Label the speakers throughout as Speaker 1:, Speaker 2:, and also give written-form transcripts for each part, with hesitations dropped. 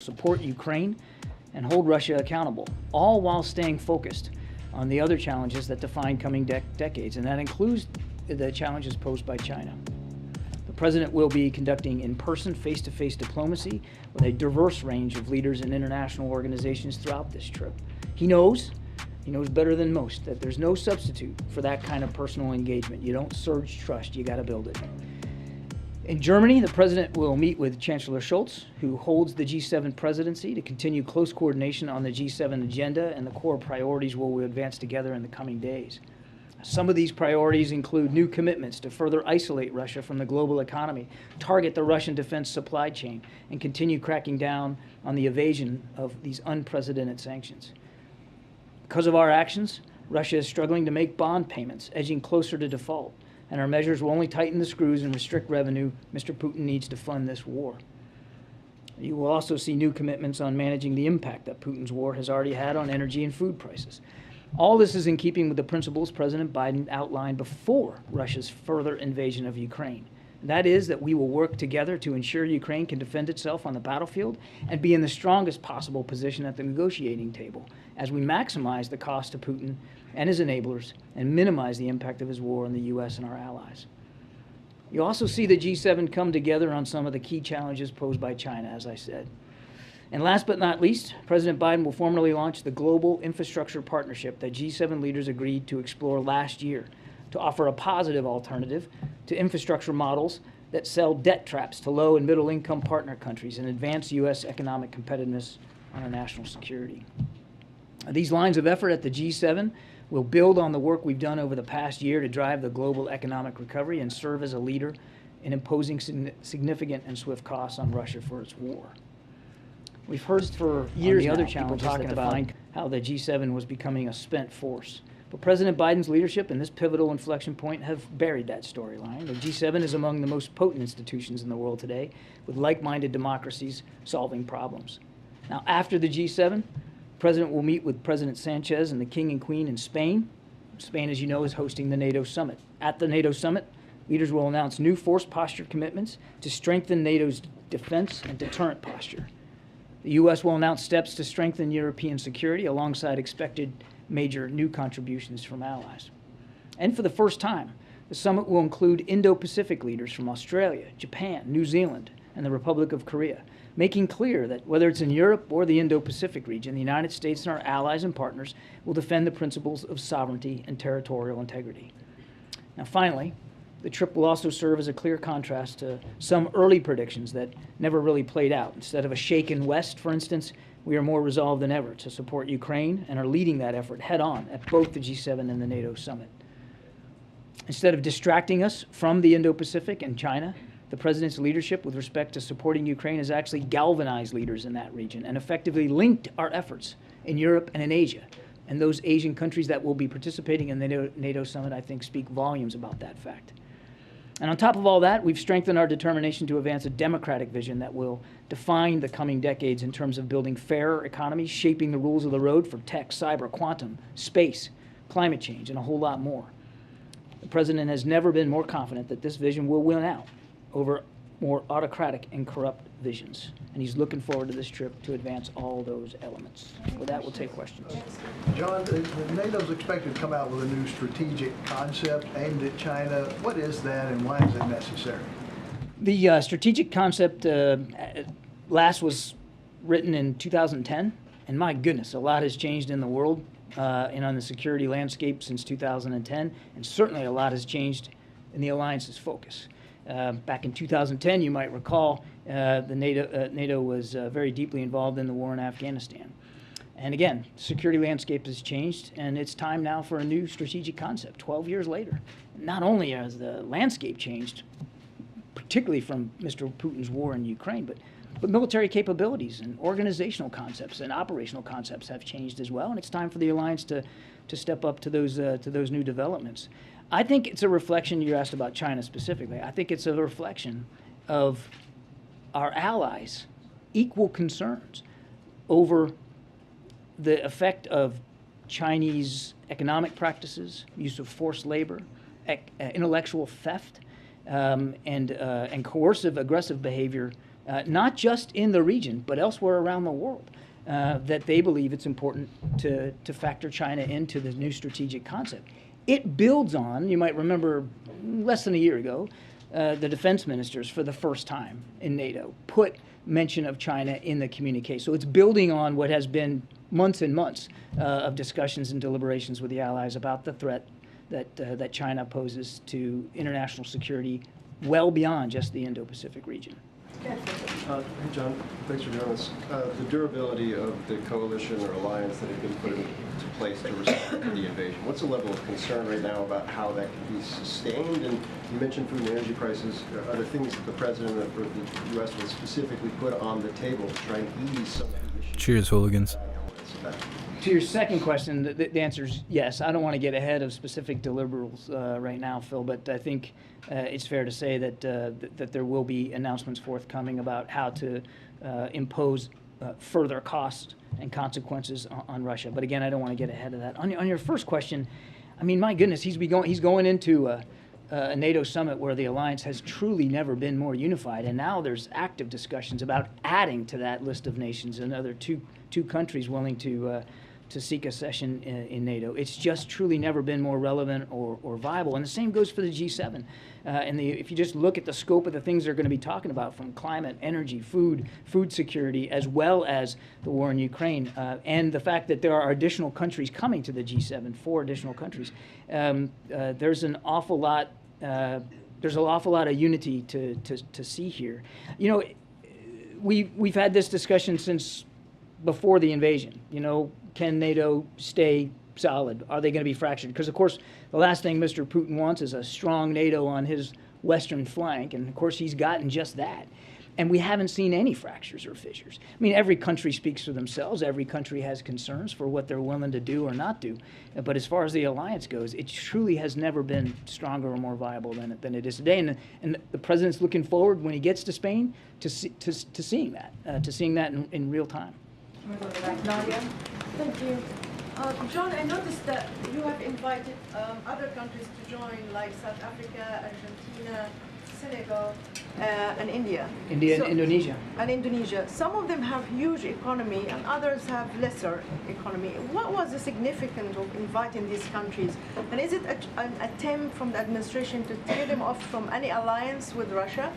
Speaker 1: support Ukraine, and hold Russia accountable, all while staying focused on the other challenges that define coming decades, and that includes the challenges posed by China. The President will be conducting in-person, face-to-face diplomacy with a diverse range of leaders in international organizations throughout this trip. He knows better than most that there's no substitute for that kind of personal engagement. You don't surge trust, you gotta build it. In Germany, the President will meet with Chancellor Scholz, who holds the G7 presidency, to continue close coordination on the G7 agenda and the core priorities we'll advance together in the coming days. Some of these priorities include new commitments to further isolate Russia from the global economy, target the Russian defense supply chain, and continue cracking down on the evasion of these unprecedented sanctions. Because of our actions, Russia is struggling to make bond payments, edging closer to default, and our measures will only tighten the screws and restrict revenue Mr. Putin needs to fund this war. You will also see new commitments on managing the impact that Putin's war has already had on energy and food prices. All this is in keeping with the principles President Biden outlined before Russia's further invasion of Ukraine. That is that we will work together to ensure Ukraine can defend itself on the battlefield and be in the strongest possible position at the negotiating table as we maximize the cost to Putin and his enablers and minimize the impact of his war on the U.S. and our allies. You also see the G7 come together on some of the key challenges posed by China, as I said. And last but not least, President Biden will formally launch the Global Infrastructure Partnership that G7 leaders agreed to explore last year to offer a positive alternative to infrastructure models that sell debt traps to low and middle income partner countries and advance U.S. economic competitiveness on our national security. These lines of effort at the G7 will build on the work we've done over the past year to drive the global economic recovery and serve as a leader in imposing significant and swift costs on Russia for its war. We've heard for years the other challenges talking about how the G7 was becoming a spent force. But President Biden's leadership and this pivotal inflection point have buried that storyline. The G7 is among the most potent institutions in the world today, with like-minded democracies solving problems. Now, after the G7, the President will meet with President Sanchez and the King and Queen in Spain. Spain, as you know, is hosting the NATO summit. At the NATO summit, leaders will announce new force posture commitments to strengthen NATO's defense and deterrent posture. The U.S. will announce steps to strengthen European security alongside expected major new contributions from allies. And for the first time, the summit will include Indo-Pacific leaders from Australia, Japan, New Zealand, and the Republic of Korea, making clear that whether it's in Europe or the Indo-Pacific region, the United States and our allies and partners will defend the principles of sovereignty and territorial integrity. Now, finally, the trip will also serve as a clear contrast to some early predictions that never really played out. Instead of a shaken West, for instance, we are more resolved than ever to support Ukraine and are leading that effort head-on at both the G7 and the NATO summit. Instead of distracting us from the Indo-Pacific and China, the President's leadership with respect to supporting Ukraine has actually galvanized leaders in that region and effectively linked our efforts in Europe and in Asia. And those Asian countries that will be participating in the NATO summit, I think, speak volumes about that fact. And on top of all that, we've strengthened our determination to advance a democratic vision that will define the coming decades in terms of building fairer economies, shaping the rules of the road for tech, cyber, quantum, space, climate change, and a whole lot more. The President has never been more confident that this vision will win out over more autocratic and corrupt visions. And he's looking forward to this trip to advance all those elements. With that, we'll take questions.
Speaker 2: John, NATO's expected to come out with a new strategic concept aimed at China. What is that and why is it necessary?
Speaker 1: The strategic concept last was written in 2010, and my goodness, a lot has changed in the world and on the security landscape since 2010, and certainly a lot has changed in the alliance's focus. Back in 2010, you might recall, NATO was very deeply involved in the war in Afghanistan. And again, the security landscape has changed, and it's time now for a new strategic concept 12 years later. Not only has the landscape changed, particularly from Mr. Putin's war in Ukraine, but military capabilities and organizational concepts and operational concepts have changed as well, and it's time for the alliance to step up to those new developments. I think it's a reflection, you asked about China specifically, I think it's a reflection of our allies' equal concerns over the effect of Chinese economic practices, use of forced labor, intellectual theft, and coercive, aggressive behavior not just in the region, but elsewhere around the world, that they believe it's important to factor China into the new strategic concept. It builds on, you might remember less than a year ago, the defense ministers for the first time in NATO put mention of China in the communique. So it's building on what has been months and months of discussions and deliberations with the allies about the threat that China poses to international security well beyond just the Indo-Pacific region.
Speaker 3: Hey, John, thanks for doing this. The durability of the coalition or alliance that has been put into place to respond to the invasion, what's the level of concern right now about how that can be sustained? And you mentioned food and energy prices. Are there things that the President or the U.S. will specifically put on the table to try and ease some of the issues?
Speaker 4: Cheers, hooligans.
Speaker 1: To your second question, the answer is yes. I don't want to get ahead of specific deliverables right now, Phil, but I think it's fair to say that that there will be announcements forthcoming about how to impose further costs and consequences on Russia. But again, I don't want to get ahead of that. On your first question, I mean, my goodness, he's going into a NATO summit where the alliance has truly never been more unified, and now there's active discussions about adding to that list of nations another two countries willing to seek a session in NATO. It's just truly never been more relevant or viable. And the same goes for the G7. If you just look at the scope of the things they're going to be talking about, from climate, energy, food security, as well as the war in Ukraine, and the fact that there are additional countries coming to the G7, 4 additional countries, there's an awful lot. There's an awful lot of unity to see here. You know, we've had this discussion since before the invasion. You know, can NATO stay solid? Are they going to be fractured? Because, of course, the last thing Mr. Putin wants is a strong NATO on his western flank, and, of course, he's gotten just that. And we haven't seen any fractures or fissures. I mean, every country speaks for themselves. Every country has concerns for what they're willing to do or not do. But as far as the alliance goes, it truly has never been stronger or more viable than it is today. And the president's looking forward, when he gets to Spain, to seeing that in real time.
Speaker 5: Nadia. Thank you. John, I noticed that you have invited other countries to join, like South Africa, Argentina, Senegal, and India.
Speaker 1: And Indonesia.
Speaker 5: And Indonesia. Some of them have huge economy and others have lesser economy. What was the significance of inviting these countries? And is it an attempt from the administration to tear them off from any alliance with Russia?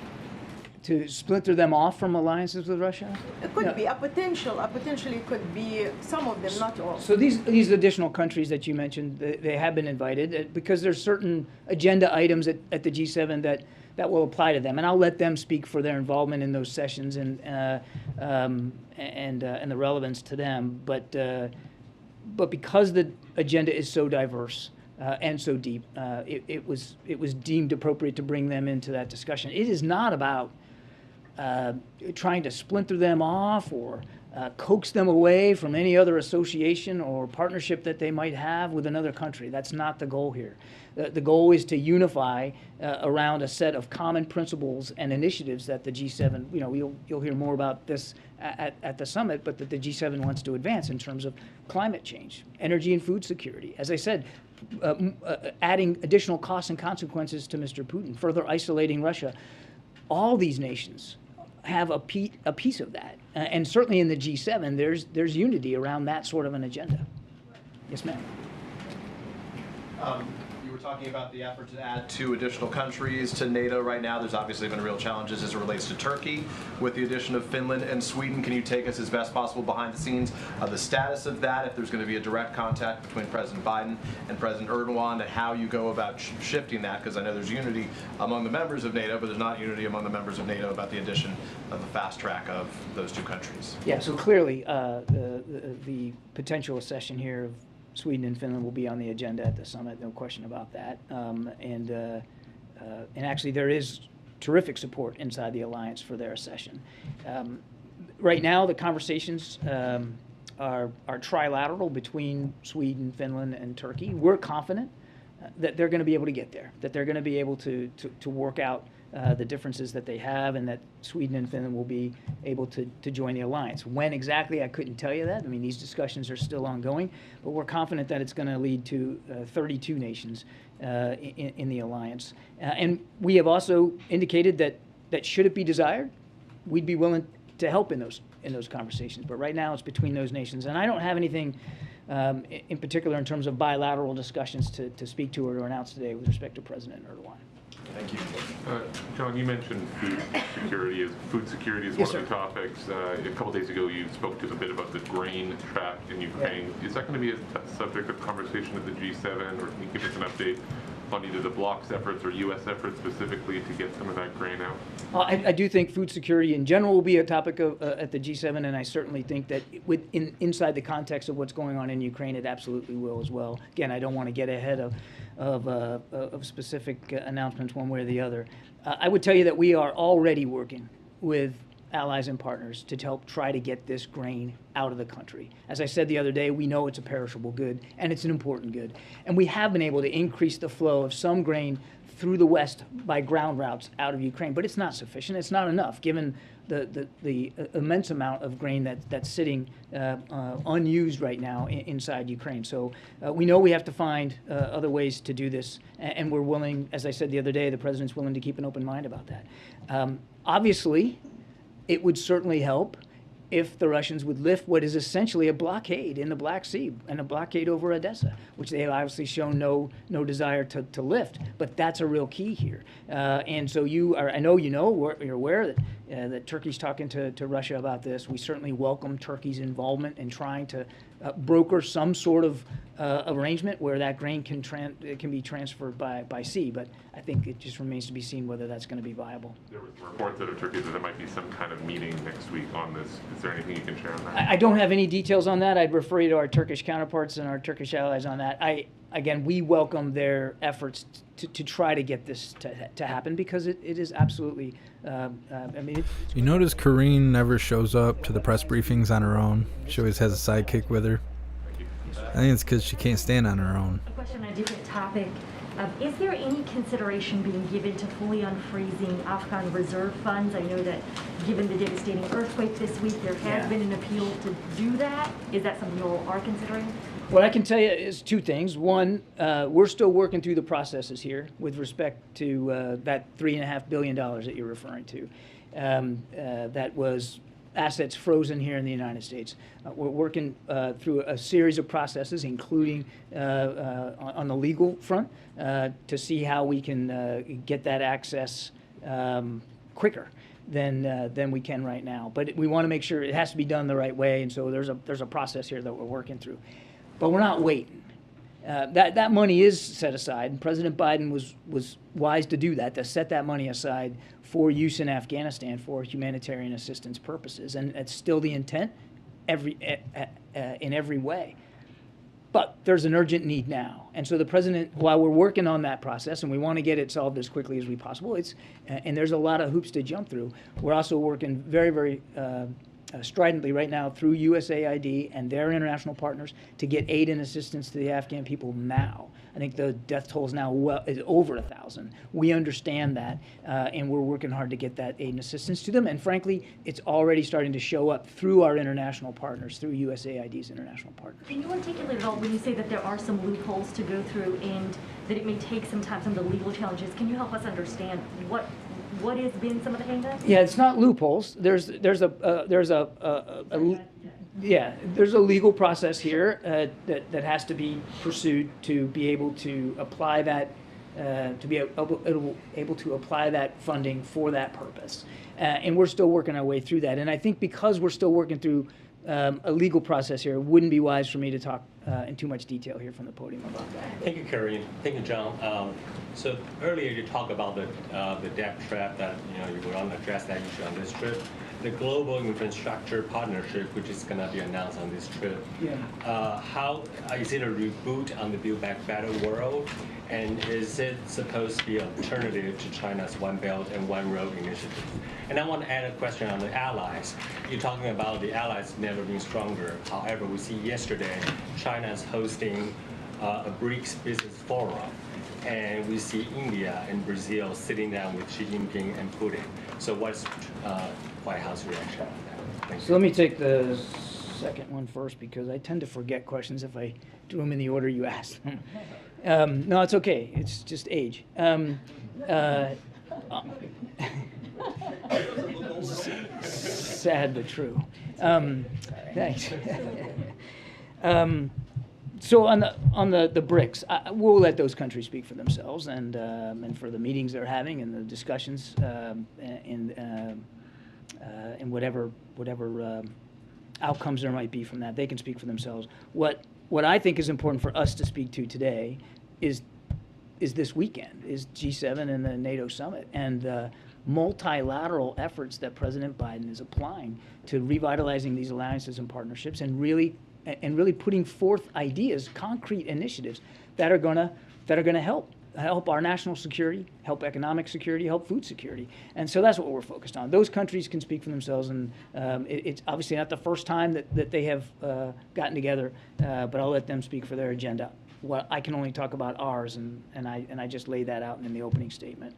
Speaker 1: To splinter them off from alliances with Russia?
Speaker 5: It could be a potentially could be some of them, not all.
Speaker 1: So these additional countries that you mentioned, they have been invited because there's certain agenda items at the G7 that will apply to them, and I'll let them speak for their involvement in those sessions and the relevance to them. But because the agenda is so diverse and so deep, it was deemed appropriate to bring them into that discussion. It is not about trying to splinter them off or coax them away from any other association or partnership that they might have with another country. That's not the goal here. The goal is to unify around a set of common principles and initiatives that the G7, you know, you'll hear more about this at the summit, but that the G7 wants to advance in terms of climate change, energy and food security. As I said, adding additional costs and consequences to Mr. Putin, further isolating Russia. All these nations have a piece of that, and certainly in the G7, there's unity around that sort of an agenda. Yes, ma'am.
Speaker 6: You were talking about the effort to add 2 additional countries to NATO right now. There's obviously been real challenges as it relates to Turkey with the addition of Finland and Sweden. Can you take us as best possible behind the scenes of the status of that, if there's going to be a direct contact between President Biden and President Erdogan, and how you go about shifting that? Because I know there's unity among the members of NATO, but there's not unity among the members of NATO about the addition of the fast track of those 2 countries.
Speaker 1: Yeah, so clearly the potential accession here of Sweden and Finland will be on the agenda at the summit, no question about that. And actually, there is terrific support inside the alliance for their accession. Right now, the conversations are trilateral between Sweden, Finland, and Turkey. We're confident that they're going to be able to get there, that they're going to be able to work out the differences that they have, and that Sweden and Finland will be able to join the alliance. When exactly, I couldn't tell you that. I mean, these discussions are still ongoing, but we're confident that it's going to lead to 32 nations in the alliance. And we have also indicated that should it be desired, we'd be willing to help in those conversations. But right now, it's between those nations, and I don't have anything in particular in terms of bilateral discussions to speak to or to announce today with respect to President Erdogan.
Speaker 6: Thank you.
Speaker 4: John, you mentioned food security is
Speaker 1: Yes,
Speaker 4: one of
Speaker 1: sir.
Speaker 4: the topics. A couple days ago, you spoke to a bit about the grain trap in Ukraine. Is that going to be a subject of conversation at the G7, or can you give us an update on either the bloc's efforts or U.S. efforts specifically to get some of that grain out?
Speaker 1: I do think food security in general will be a topic of, at the G7, and I certainly think that inside the context of what's going on in Ukraine, it absolutely will as well. Again, I don't want to get ahead of specific announcements one way or the other. I would tell you that we are already working with allies and partners to help try to get this grain out of the country. As I said the other day, we know it's a perishable good, and it's an important good. And we have been able to increase the flow of some grain through the West by ground routes out of Ukraine, but it's not sufficient. It's not enough, given the immense amount of grain that's sitting unused right now inside Ukraine. So we know we have to find other ways to do this, and we're willing, as I said the other day, the president's willing to keep an open mind about that. Obviously, it would certainly help if the Russians would lift what is essentially a blockade in the Black Sea and a blockade over Odessa, which they have obviously shown no desire to lift. But that's a real key here. And so I know you're aware that Turkey's talking to Russia about this. We certainly welcome Turkey's involvement in trying to broker some sort of arrangement where that grain can be transferred by sea. But I think it just remains to be seen whether that's going to be viable.
Speaker 4: There was reports out of Turkey that there might be some kind of meeting next week on this. Is there anything you can share on that?
Speaker 1: I don't have any details on that. I'd refer you to our Turkish counterparts and our Turkish allies on that. Again, we welcome their efforts to try to get this to happen, because it is absolutely,
Speaker 7: You notice Karine never shows up to the press briefings on her own. She always has a sidekick with her. I think it's because she can't stand on her own.
Speaker 8: A question on a different topic. Is there any consideration being given to fully unfreezing Afghan reserve funds? I know that given the devastating earthquake this week, there has been an appeal to do that. Is that something you all are considering?
Speaker 1: What I can tell you is two things. One, we're still working through the processes here with respect to that $3.5 billion that you're referring to. That was assets frozen here in the United States. We're working through a series of processes, including on the legal front, to see how we can get that access quicker than we can right now. But we want to make sure it has to be done the right way, and so there's a process here that we're working through. But we're not waiting. That money is set aside, and President Biden was wise to do that, to set that money aside for use in Afghanistan for humanitarian assistance purposes, and it's still the intent in every way. But there's an urgent need now, and so the president, while we're working on that process, and we want to get it solved as quickly as we possible, and there's a lot of hoops to jump through. We're also working very, very stridently right now through USAID and their international partners to get aid and assistance to the Afghan people now. I think the death toll is now is over 1,000. We understand that, and we're working hard to get that aid and assistance to them. And frankly, it's already starting to show up through our international partners, through USAID's international partners.
Speaker 8: Can you articulate at all when you say that there are some loopholes to go through and that it may take some time, some of the legal challenges? Can you help us understand what has been some of the hang-ups?
Speaker 1: Yeah, it's not loopholes. There's a legal process here that has to be pursued to be able to apply that able to apply that funding for that purpose, and we're still working our way through that. And I think because we're still working through a legal process here, it wouldn't be wise for me to talk in too much detail here from the podium about that.
Speaker 9: Thank you, Karine. Thank you, John. So earlier you talked about the debt trap that you were going to address that issue on this trip. The global infrastructure partnership, which is going to be announced on this trip. Yeah. How is it a reboot on the Build Back Better world, and is it supposed to be an alternative to China's One Belt and One Road initiative? And I want to add a question on the allies. You're talking about the allies never being stronger. However, we see yesterday China is hosting a BRICS business forum, and we see India and Brazil sitting down with Xi Jinping and Putin. So what's White House reaction on that? Thank you.
Speaker 1: So let me take the second one first, because I tend to forget questions if I do them in the order you asked them. No, it's okay. It's just age. Sad but true. Thanks. So on the BRICS, we'll let those countries speak for themselves, and for the meetings they're having and the discussions, and whatever outcomes there might be from that, they can speak for themselves. What I think is important for us to speak to today is this weekend, is G7 and the NATO summit, and the multilateral efforts that President Biden is applying to revitalizing these alliances and partnerships, and really putting forth ideas, concrete initiatives that are gonna help our national security, help economic security, help food security. And so that's what we're focused on. Those countries can speak for themselves, and it's obviously not the first time that they have gotten together, but I'll let them speak for their agenda. Well, I can only talk about ours, and I just laid that out in the opening statement.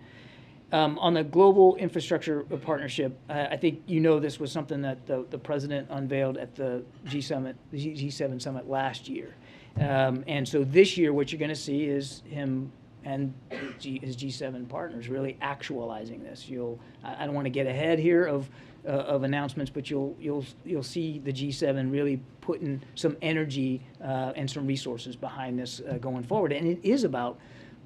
Speaker 1: On the global infrastructure partnership, I think this was something that the president unveiled at the G7 summit last year. And so this year, what you're going to see is him and his G7 partners really actualizing this. I don't want to get ahead here of announcements, but you'll see the G7 really putting some energy and some resources behind this going forward. And it is about,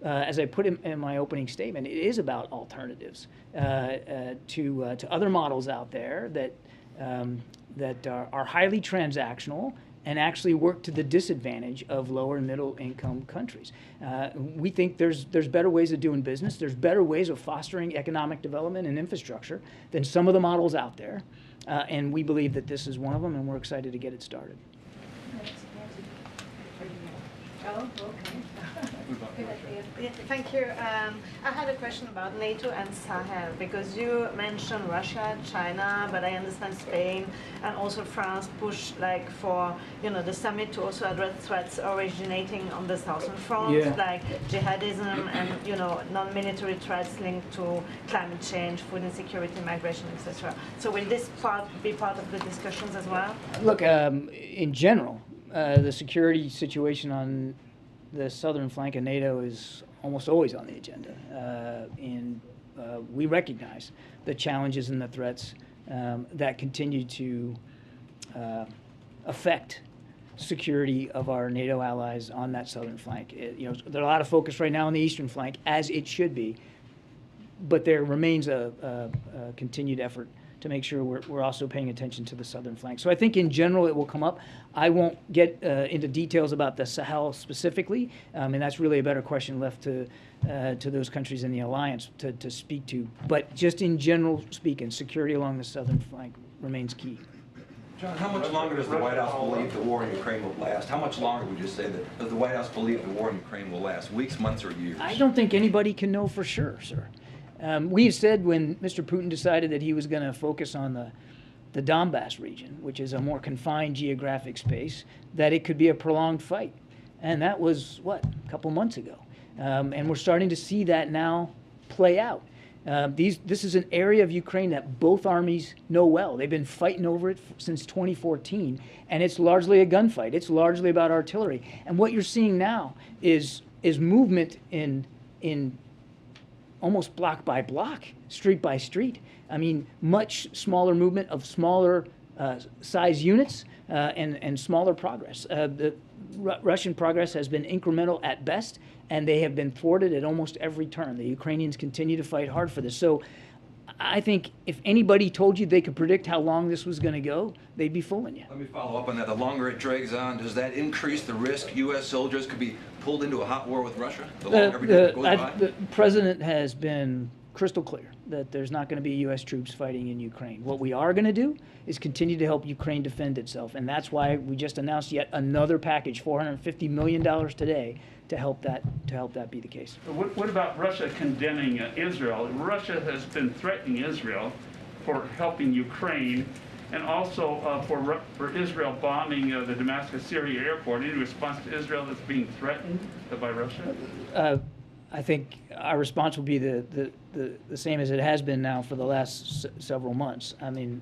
Speaker 1: as I put in my opening statement, it is about alternatives to other models out there that are highly transactional and actually work to the disadvantage of lower and middle income countries. We think there's better ways of doing business, there's better ways of fostering economic development and infrastructure than some of the models out there. And we believe that this is one of them, and we're excited to get it started.
Speaker 10: Oh, okay. Thank you. I had a question about NATO and Sahel, because you mentioned Russia, China, but I understand Spain and also France push for the summit to also address threats originating on the southern front, like jihadism and non-military threats linked to climate change, food insecurity, migration, etc. So will this be part of the discussions as well? Look,
Speaker 1: in general, the security situation on the southern flank of NATO is almost always on the agenda. And we recognize the challenges and the threats that continue to affect security of our NATO allies on that southern flank. There's a lot of focus right now on the eastern flank, as it should be, but there remains a continued effort to make sure we're also paying attention to the southern flank. So I think in general it will come up. I won't get into details about the Sahel specifically, and that's really a better question left to those countries in the alliance to speak to. But just in general speaking, security along the southern flank remains key.
Speaker 11: John, how much longer does the White House believe the war in Ukraine will last? How much longer would you say that does the White House believe the war in Ukraine will last? Weeks, months, or years?
Speaker 1: I don't think anybody can know for sure, sir. We've said when Mr. Putin decided that he was going to focus on the Donbass region, which is a more confined geographic space, that it could be a prolonged fight. And that was, a couple months ago. And we're starting to see that now play out. This is an area of Ukraine that both armies know well. They've been fighting over it since 2014, and it's largely a gunfight. It's largely about artillery. And what you're seeing now is movement in almost block by block, street by street. I mean, much smaller movement of smaller size units and smaller progress. The Russian progress has been incremental at best, and they have been thwarted at almost every turn. The Ukrainians continue to fight hard for this. So I think if anybody told you they could predict how long this was going to go, they'd be fooling you.
Speaker 11: Let me follow up on that. The longer it drags on, does that increase the risk U.S. soldiers could be pulled into a hot war with Russia? The longer every day goes by?
Speaker 1: The president has been crystal clear that there's not going to be U.S. troops fighting in Ukraine. What we are going to do is continue to help Ukraine defend itself, and that's why we just announced yet another package, $450 million today, to help that be the case.
Speaker 12: What about Russia condemning Israel? Russia has been threatening Israel for helping Ukraine, and also for Israel bombing the Damascus, Syria airport. Any response to Israel that's being threatened by Russia?
Speaker 1: I think our response will be the same as it has been now for the last several months. I mean,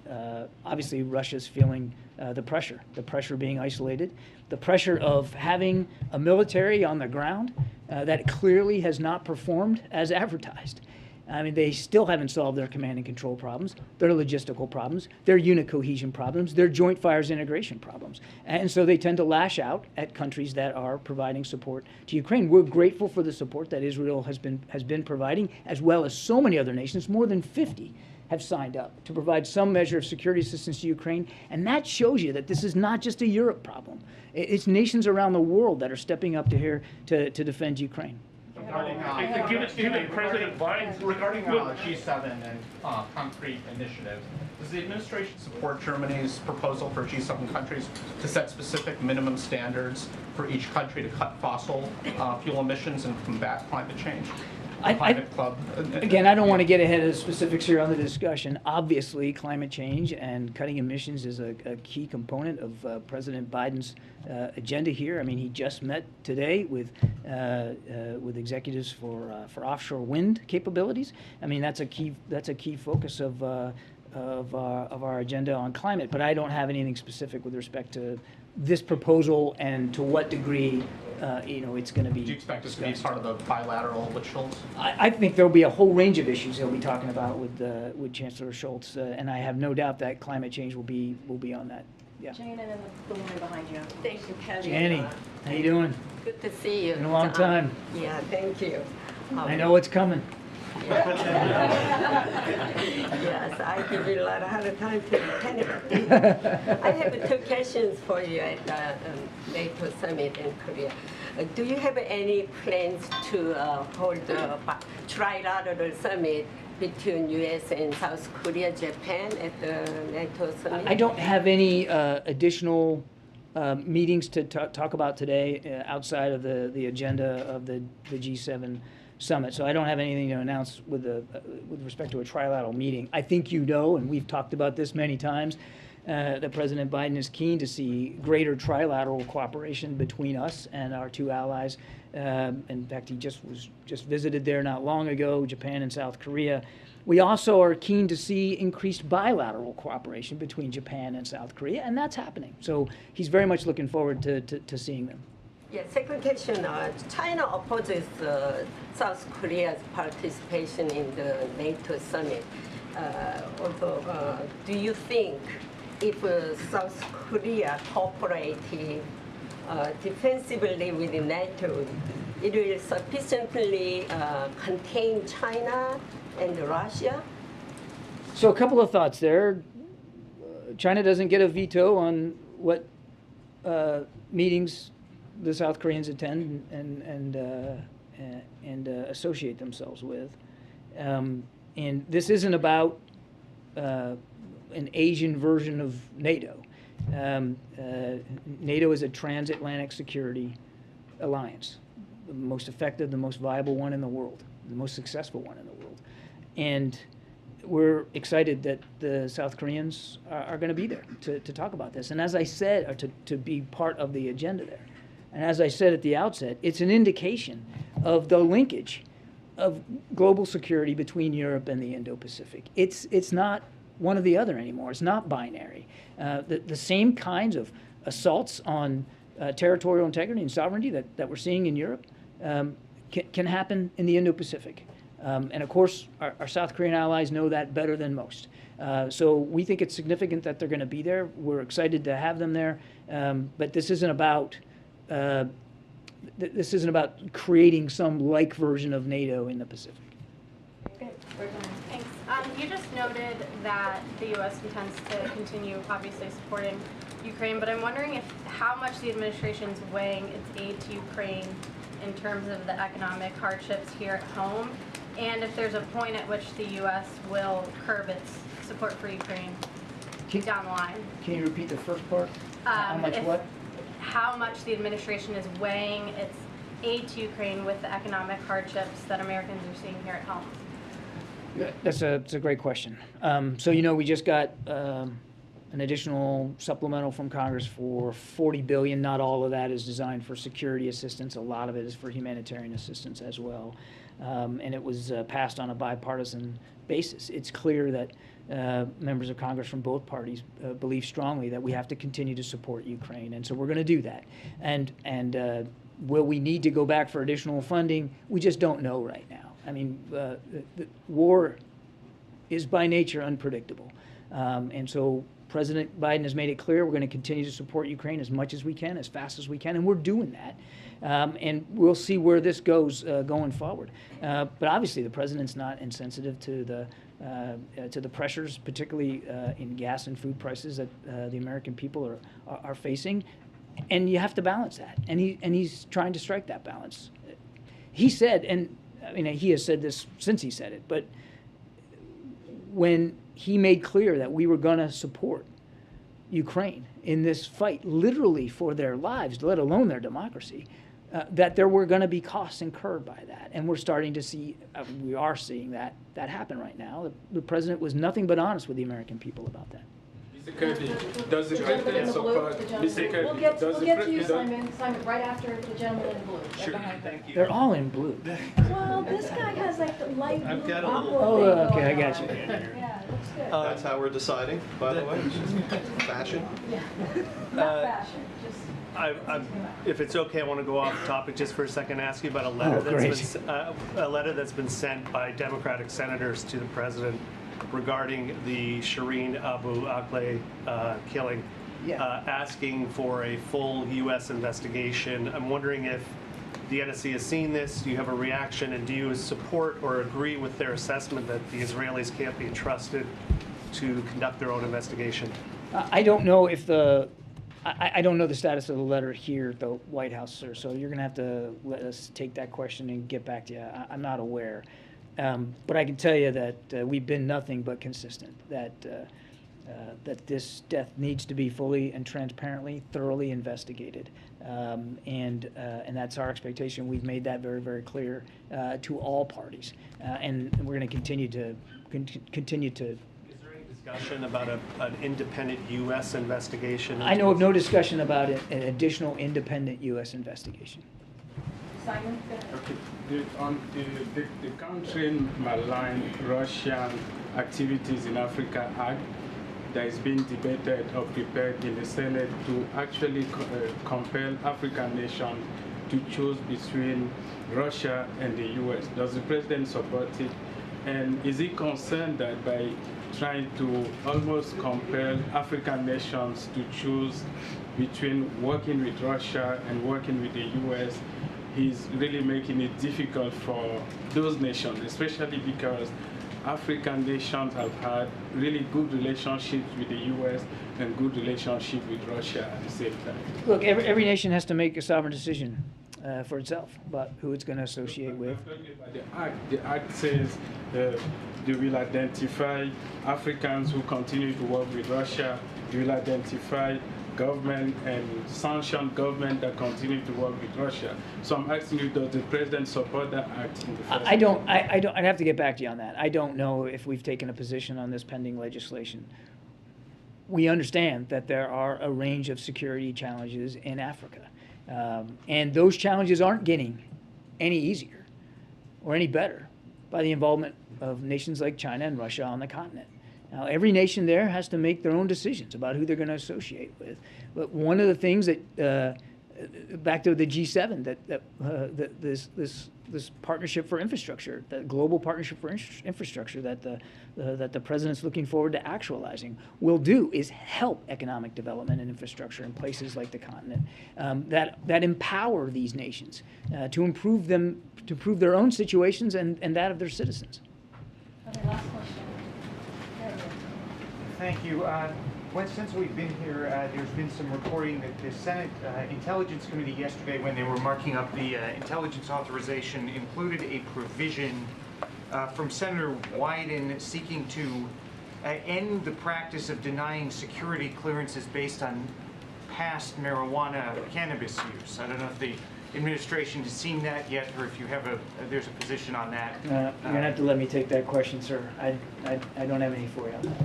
Speaker 1: obviously Russia's feeling the pressure of being isolated, the pressure of having a military on the ground that clearly has not performed as advertised. I mean, they still haven't solved their command and control problems, their logistical problems, their unit cohesion problems, their joint fires integration problems. And so they tend to lash out at countries that are providing support to Ukraine. We're grateful for the support that Israel has been providing, as well as so many other nations. More than 50 have signed up to provide some measure of security assistance to Ukraine. And that shows you that this is not just a Europe problem. It's nations around the world that are stepping up to here to defend Ukraine.
Speaker 12: Given President Biden's
Speaker 13: regarding G7 and concrete initiatives, does the administration support Germany's proposal for G7 countries to set specific minimum standards for each country to cut fossil fuel emissions and combat climate change?
Speaker 1: Again, I don't want to get ahead of the specifics here on the discussion. Obviously, climate change and cutting emissions is a key component of President Biden's agenda here. I mean, he just met today with executives for offshore wind capabilities. I mean, that's a key focus of our agenda on climate. But I don't have anything specific with respect to this proposal and to what degree it's going to be.
Speaker 13: Do you expect this to be part of the bilateral with Schultz?
Speaker 1: I think there'll be a whole range of issues he'll be talking about with Chancellor Schultz, and I have no doubt that climate change will be on that. Yeah.
Speaker 14: Jane, and then the woman behind you.
Speaker 15: Thank you, Karine.
Speaker 1: Jenny, how you doing?
Speaker 15: Good to see you.
Speaker 1: Been a long time.
Speaker 15: Yeah, thank you.
Speaker 1: I know what's coming.
Speaker 15: Yes, I give you a lot of hard time to Canada. I have two questions for you at the NATO summit in Korea. Do you have any plans to hold a trilateral summit between U.S. and South Korea, Japan at the NATO summit?
Speaker 1: I don't have any additional meetings to talk about today outside of the agenda of the G7 summit. So I don't have anything to announce with respect to a trilateral meeting. I think you know, and we've talked about this many times, that President Biden is keen to see greater trilateral cooperation between us and our two allies. In fact, he just visited there not long ago, Japan and South Korea. We also are keen to see increased bilateral cooperation between Japan and South Korea, and that's happening. So he's very much looking forward to seeing them.
Speaker 15: Yeah, second question. China opposes South Korea's participation in the NATO summit. Although, do you think if South Korea cooperated defensively with NATO, it will sufficiently contain China and Russia?
Speaker 1: So a couple of thoughts there. China doesn't get a veto on what meetings the South Koreans attend and associate themselves with. And this isn't about an Asian version of NATO. NATO is a transatlantic security alliance, the most effective, the most viable one in the world, the most successful one in the world. And we're excited that the South Koreans are going to be there to talk about this. And as I said, or to be part of the agenda there. And as I said at the outset, it's an indication of the linkage of global security between Europe and the Indo-Pacific. It's not one or the other anymore. It's not binary. The same kinds of assaults on territorial integrity and sovereignty that we're seeing in Europe can happen in the Indo-Pacific. And of course, our South Korean allies know that better than most. So we think it's significant that they're going to be there. We're excited to have them there. But this isn't about creating some like version of NATO in the Pacific.
Speaker 16: Thanks. You just noted that the U.S. intends to continue, obviously, supporting Ukraine, but I'm wondering how much the administration is weighing its aid to Ukraine in terms of the economic hardships here at home, and if there's a point at which the U.S. will curb its support for Ukraine down the line.
Speaker 1: Can you repeat the first part? How much what?
Speaker 16: How much the administration is weighing its aid to Ukraine with the economic hardships that Americans are seeing here at home.
Speaker 1: That's a great question. So we just got an additional supplemental from Congress for $40 billion. Not all of that is designed for security assistance. A lot of it is for humanitarian assistance as well. And it was passed on a bipartisan basis. It's clear that members of Congress from both parties believe strongly that we have to continue to support Ukraine, and so we're going to do that. And will we need to go back for additional funding? We just don't know right now. I mean, the war is by nature unpredictable. And so President Biden has made it clear we're going to continue to support Ukraine as much as we can, as fast as we can, and we're doing that. And we'll see where this goes going forward. But obviously, the president's not insensitive to the pressures, particularly in gas and food prices that the American people are facing. And you have to balance that. And he's trying to strike that balance. He said, and I mean, he has said this since he said it, but when he made clear that we were going to support Ukraine in this fight, literally for their lives, let alone their democracy, that there were going to be costs incurred by that. And we're starting to see, we are seeing that happen right now. The president was nothing but honest with the American people about that.
Speaker 17: Mr. Kirby, does the president support, Mr. Kirby,
Speaker 14: We'll get to you, Simon, right after the gentleman in blue.
Speaker 17: Sure, thank you.
Speaker 1: They're all in blue.
Speaker 14: Well, this guy has like the light blue.
Speaker 3: I've got a little-
Speaker 1: Oh, okay, I got you.
Speaker 14: Yeah, it looks good.
Speaker 3: That's how we're deciding, by the way. Fashion.
Speaker 14: Yeah, not fashion, just.
Speaker 18: If it's okay, I want to go off topic just for a second and ask you about a letter that's been sent by Democratic senators to the president regarding the Shireen Abu Akleh killing, asking for a full U.S. investigation. I'm wondering if the NSC has seen this, do you have a reaction, and do you support or agree with their assessment that the Israelis can't be trusted to conduct their own investigation?
Speaker 1: I don't know if I don't know the status of the letter here at the White House, sir, so you're going to have to let us take that question and get back to you. I'm not aware. But I can tell you that we've been nothing but consistent, that this death needs to be fully and transparently, thoroughly investigated. And that's our expectation. We've made that very, very clear to all parties. And we're going to continue to
Speaker 18: Discussion about an independent U.S. investigation?
Speaker 1: I know of no discussion about an additional independent U.S. investigation.
Speaker 14: Simon, go ahead.
Speaker 12: Okay. The countering malign Russian activities in Africa Act that is being debated or prepared in the Senate to actually compel African nations to choose between Russia and the U.S. Does the president support it? And is he concerned that by trying to almost compel African nations to choose between working with Russia and working with the U.S., he's really making it difficult for those nations, especially because African nations have had really good relationships with the U.S. and good relationship with Russia at the same time.
Speaker 1: Look, every nation has to make a sovereign decision for itself about who it's going to associate with.
Speaker 12: The act says they will identify Africans who continue to work with Russia. They will identify government and sanction government that continue to work with Russia. So I'm asking you, does the president support that act in the first
Speaker 1: I don't. I'd have to get back to you on that. I don't know if we've taken a position on this pending legislation. We understand that there are a range of security challenges in Africa. And those challenges aren't getting any easier or any better by the involvement of nations like China and Russia on the continent. Now, every nation there has to make their own decisions about who they're going to associate with. But one of the things that, back to the G7, that this partnership for infrastructure, the global partnership for infrastructure that the president's looking forward to actualizing, will do is help economic development and infrastructure in places like the continent that empower these nations to improve their own situations and that of their citizens.
Speaker 14: Okay, last question.
Speaker 19: Thank you. Since we've been here, there's been some reporting that the Senate Intelligence Committee yesterday, when they were marking up the intelligence authorization, included a provision from Senator Wyden seeking to end the practice of denying security clearances based on past cannabis use. I don't know if the administration has seen that yet, or if you have there's a position on that.
Speaker 1: You're going to have to let me take that question, sir. I don't have any for you on that.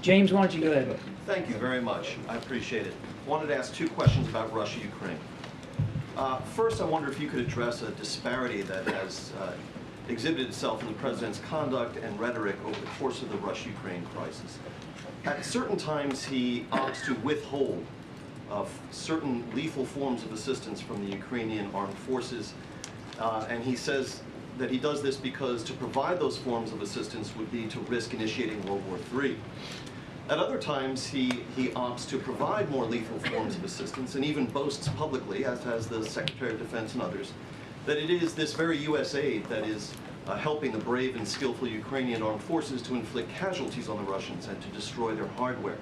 Speaker 1: James, why don't you go ahead?
Speaker 3: Thank you very much. I appreciate it. Wanted to ask two questions about Russia, Ukraine. First, I wonder if you could address a disparity that has exhibited itself in the president's conduct and rhetoric over the course of the Russia-Ukraine crisis. At certain times, he opts to withhold of certain lethal forms of assistance from the Ukrainian armed forces, and he says
Speaker 20: that he does this because to provide those forms of assistance would be to risk initiating World War III. At other times, he opts to provide more lethal forms of assistance and even boasts publicly, as has the Secretary of Defense and others, that it is this very U.S. aid that is helping the brave and skillful Ukrainian armed forces to inflict casualties on the Russians and to destroy their hardware.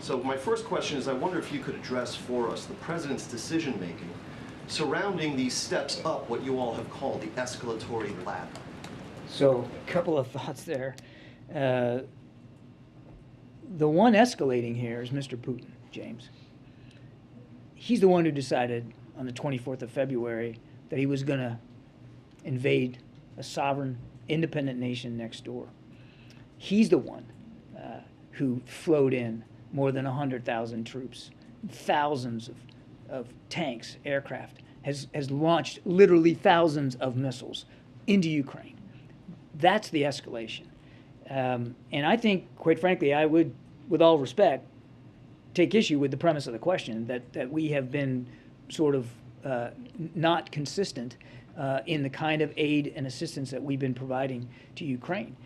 Speaker 20: So my first question is, I wonder if you could address for us the President's decision-making surrounding these steps up what you all have called the escalatory ladder.
Speaker 1: So, a couple of thoughts there. The one escalating here is Mr. Putin, James. He's the one who decided on the 24th of February that he was going to invade a sovereign, independent nation next door. He's the one who flowed in more than 100,000 troops, thousands of tanks, aircraft, has launched literally thousands of missiles into Ukraine. That's the escalation. And I think, quite frankly, I would, with all respect, take issue with the premise of the question that we have been sort of not consistent in the kind of aid and assistance that we've been providing to Ukraine.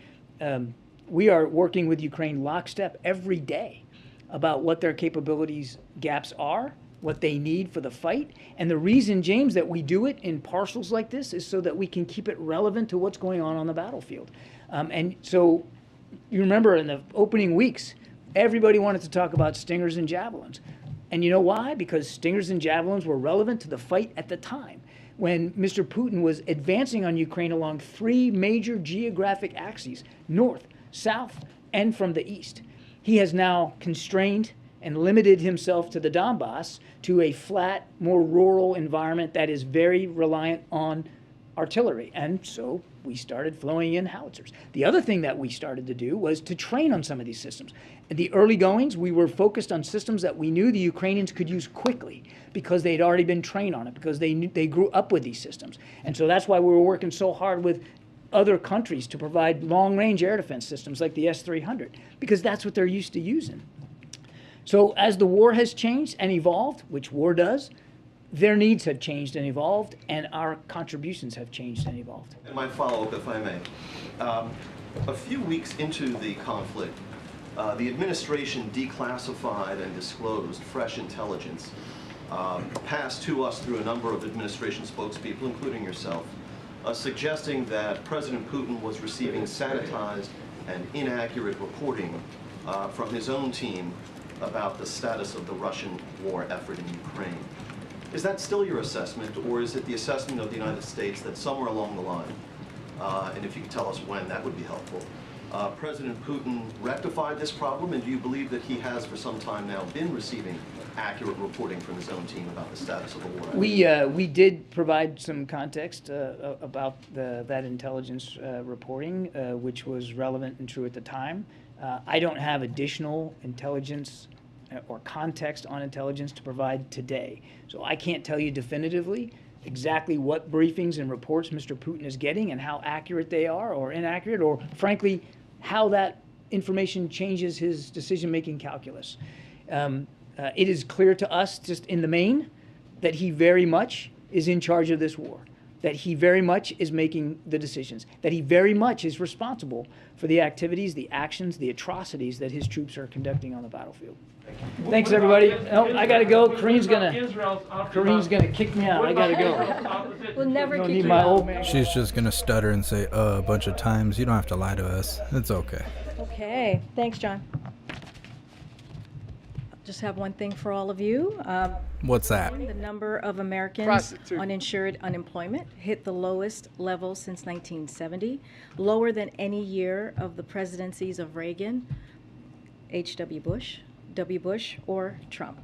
Speaker 1: We are working with Ukraine lockstep every day about what their capabilities gaps are, what they need for the fight. And the reason, James, that we do it in parcels like this is so that we can keep it relevant to what's going on the battlefield. And so you remember in the opening weeks, everybody wanted to talk about Stingers and Javelins. And you know why? Because Stingers and Javelins were relevant to the fight at the time when Mr. Putin was advancing on Ukraine along 3 major geographic axes, north, south, and from the east. He has now constrained and limited himself to the Donbass, to a flat, more rural environment that is very reliant on artillery. And so we started flowing in howitzers. The other thing that we started to do was to train on some of these systems. In the early goings, we were focused on systems that we knew the Ukrainians could use quickly because they'd already been trained on it, because they grew up with these systems. And so that's why we were working so hard with other countries to provide long-range air defense systems like the S-300, because that's what they're used to using. So as the war has changed and evolved, which war does, their needs have changed and evolved, and our contributions have changed and evolved.
Speaker 20: And my follow-up, if I may. A few weeks into the conflict, the administration declassified and disclosed fresh intelligence passed to us through a number of administration spokespeople, including yourself, suggesting that President Putin was receiving sanitized and inaccurate reporting from his own team about the status of the Russian war effort in Ukraine. Is that still your assessment, or is it the assessment of the United States that somewhere along the line, and if you could tell us when, that would be helpful, President Putin rectified this problem, and do you believe that he has for some time now been receiving accurate reporting from his own team about the status of the war?
Speaker 1: We did provide some context about that intelligence reporting, which was relevant and true at the time. I don't have additional intelligence or context on intelligence to provide today. So I can't tell you definitively exactly what briefings and reports Mr. Putin is getting and how accurate they are or inaccurate, or frankly, how that information changes his decision-making calculus. It is clear to us, just in the main, that he very much is in charge of this war, that he very much is making the decisions, that he very much is responsible for the activities, the actions, the atrocities that his troops are conducting on the battlefield. Thanks, everybody. Oh, I gotta go. Karine's gonna kick me out. I gotta go.
Speaker 14: We'll never
Speaker 1: Don't
Speaker 14: kick
Speaker 1: need
Speaker 14: you
Speaker 1: my
Speaker 14: out.
Speaker 1: old man.
Speaker 7: She's just gonna stutter and say a bunch of times. You don't have to lie to us. It's okay.
Speaker 14: Okay, thanks, John. Just have one thing for all of you.
Speaker 7: What's that?
Speaker 14: The number of Americans
Speaker 17: Prostitute.
Speaker 14: uninsured unemployment hit the lowest level since 1970, lower than any year of the presidencies of Reagan, H.W. Bush, W. Bush, or Trump.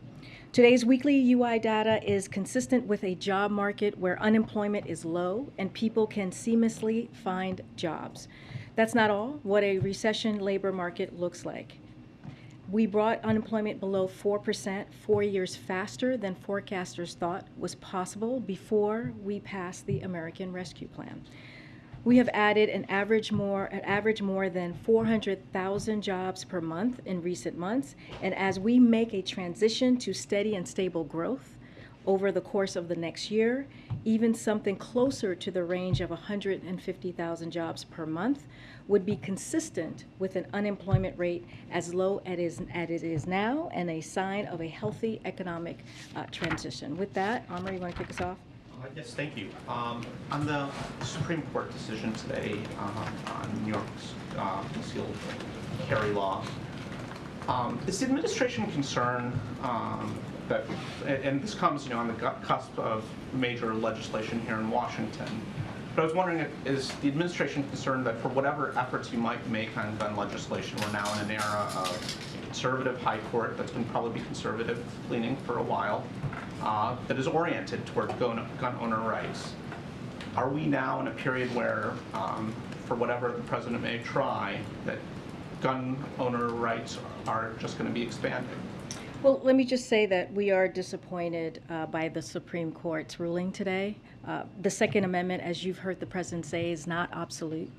Speaker 14: Today's weekly UI data is consistent with a job market where unemployment is low and people can seamlessly find jobs. That's not all what a recession labor market looks like. We brought unemployment below 4% 4 years faster than forecasters thought was possible before we passed the American Rescue Plan. We have added an average more than 400,000 jobs per month in recent months, and as we make a transition to steady and stable growth over the course of the next year, even something closer to the range of 150,000 jobs per month would be consistent with an unemployment rate as low as it is now and a sign of a healthy economic transition. With that, Amr, you want to kick us off?
Speaker 13: Yes, thank you. On the Supreme Court decision today on New York's concealed carry law, is the administration concerned that, and this comes, on the cusp of major legislation here in Washington, but I was wondering, is the administration concerned that for whatever efforts you might make on gun legislation, we're now in an era of conservative high court that's going to probably be conservative leaning for a while, that is oriented toward gun owner rights. Are we now in a period where, for whatever the president may try, that gun owner rights are just going to be expanded?
Speaker 14: Well, let me just say that we are disappointed by the Supreme Court's ruling today. The Second Amendment, as you've heard the president say, is not obsolete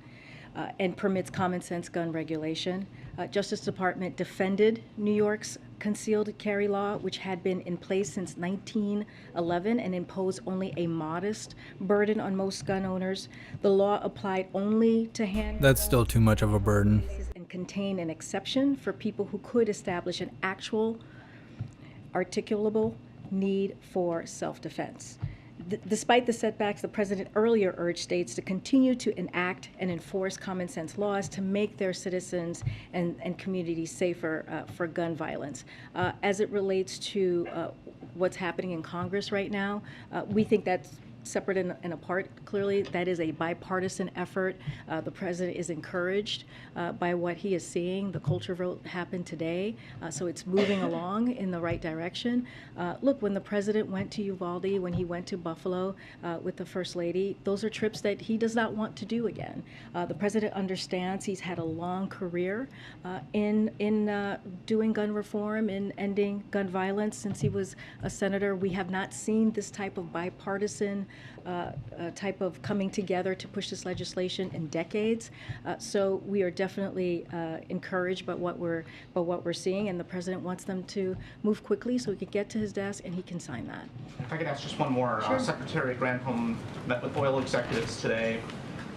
Speaker 14: and permits common sense gun regulation. Justice Department defended New York's concealed carry law, which had been in place since 1911 and imposed only a modest burden on most gun owners. The law applied only to handguns.
Speaker 7: That's still too much of a burden.
Speaker 14: And contained an exception for people who could establish an actual articulable need for self-defense. Despite the setbacks, the president earlier urged states to continue to enact and enforce common sense laws to make their citizens and communities safer for gun violence. As it relates to what's happening in Congress right now, we think that's separate and apart. Clearly, that is a bipartisan effort. The president is encouraged by what he is seeing. The culture vote happened today, so it's moving along in the right direction. Look, when the president went to Uvalde, when he went to Buffalo with the First Lady, those are trips that he does not want to do again. The president understands he's had a long career in doing gun reform and ending gun violence since he was a senator. We have not seen this type of bipartisan type of coming together to push this legislation in decades. So we are definitely encouraged by what we're seeing, and the president wants them to move quickly so he can get to his desk and he can sign that.
Speaker 13: If I could ask just one more.
Speaker 14: Sure.
Speaker 13: Secretary Granholm met with oil executives today.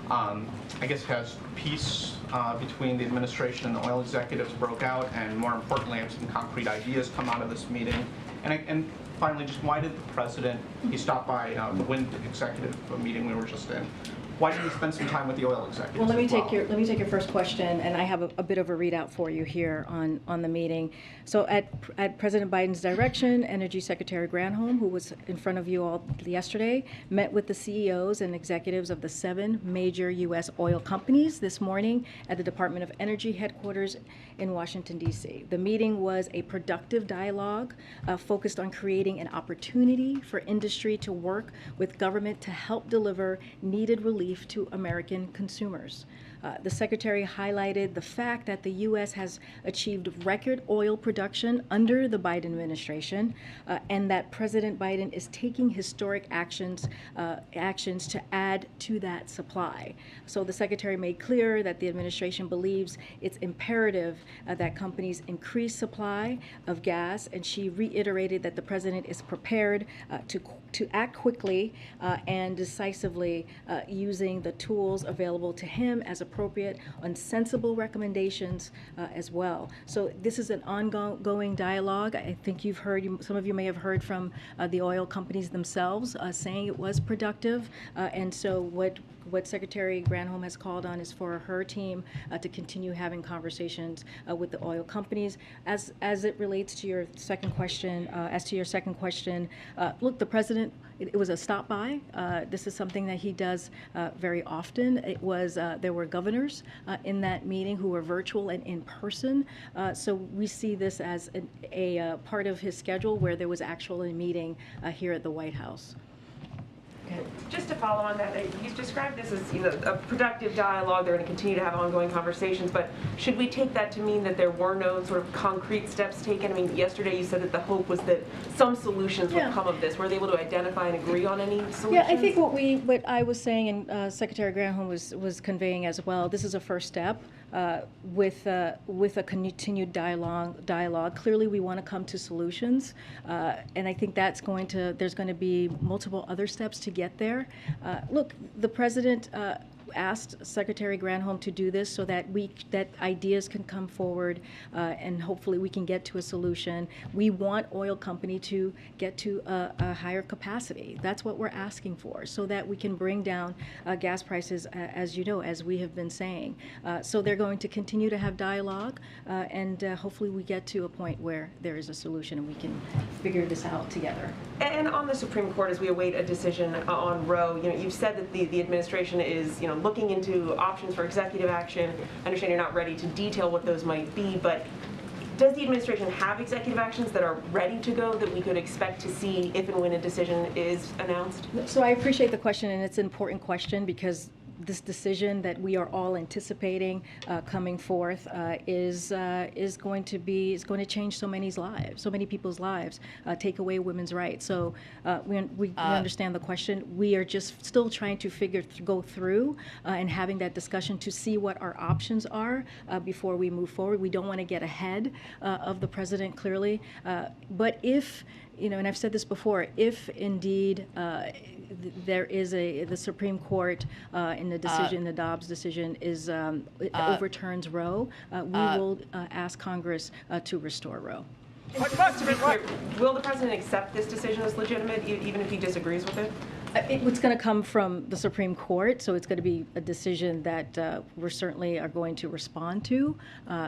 Speaker 13: I guess has peace between the administration and the oil executives broke out, and more importantly, have some concrete ideas come out of this meeting. And finally, just why did the president, he stopped by the wind executive meeting we were just in, why didn't he spend some time with the oil executives?
Speaker 14: Well, let me take your first question, and I have a bit of a readout for you here on the meeting. So at President Biden's direction, Energy Secretary Granholm, who was in front of you all yesterday, met with the CEOs and executives of the 7 major U.S. oil companies this morning at the Department of Energy headquarters in Washington, D.C. The meeting was a productive dialogue focused on creating an opportunity for industry to work with government to help deliver needed relief to American consumers. The Secretary highlighted the fact that the U.S. has achieved record oil production under the Biden administration, and that President Biden is taking historic actions to add to that supply. So the Secretary made clear that the administration believes it's imperative that companies increase supply of gas, and she reiterated that the President is prepared to act quickly and decisively using the tools available to him as appropriate on sensible recommendations as well. So this is an ongoing dialogue. I think you've heard, some of you may have heard from the oil companies themselves saying it was productive. And so what Secretary Granholm has called on is for her team to continue having conversations with the oil companies. As it relates to your second question, look, the president, it was a stop by. This is something that he does very often. It was there were governors in that meeting who were virtual and in person. So we see this as a part of his schedule where there was actually a meeting here at the White House.
Speaker 21: Just to follow on that, you've described this as a productive dialogue. They're going to continue to have ongoing conversations, but should we take that to mean that there were no sort of concrete steps taken? I mean, yesterday you said that the hope was that some solutions would come of this. Were they able to identify and agree on any solutions?
Speaker 14: Yeah, I think what I was saying and Secretary Granholm was conveying as well, this is a first step. with a continued dialogue. Clearly, we want to come to solutions, and I think there's going to be multiple other steps to get there. Look, the president asked Secretary Granholm to do this so that ideas can come forward, and hopefully we can get to a solution. We want oil company to get to a higher capacity. That's what we're asking for, so that we can bring down gas prices, as you know, as we have been saying. So they're going to continue to have dialogue, and hopefully we get to a point where there is a solution and we can figure this out together.
Speaker 21: And on the Supreme Court, as we await a decision on Roe, you've said that the administration is, looking into options for executive action. I understand you're not ready to detail what those might be, but does the administration have executive actions that are ready to go that we could expect to see if and when a decision is announced?
Speaker 14: So I appreciate the question, and it's an important question because this decision that we are all anticipating coming forth is going to change so many people's lives, take away women's rights. So we understand the question. We are just still trying to go through and having that discussion to see what our options are before we move forward. We don't want to get ahead of the president, clearly, but if and I've said this before, if indeed there is the Supreme Court in the decision, the Dobbs decision overturns Roe, we will ask Congress to restore Roe.
Speaker 21: To be clear, will the president accept this decision as legitimate, even if he disagrees with it?
Speaker 14: It's going to come from the Supreme Court, so it's going to be a decision that we certainly are going to respond to.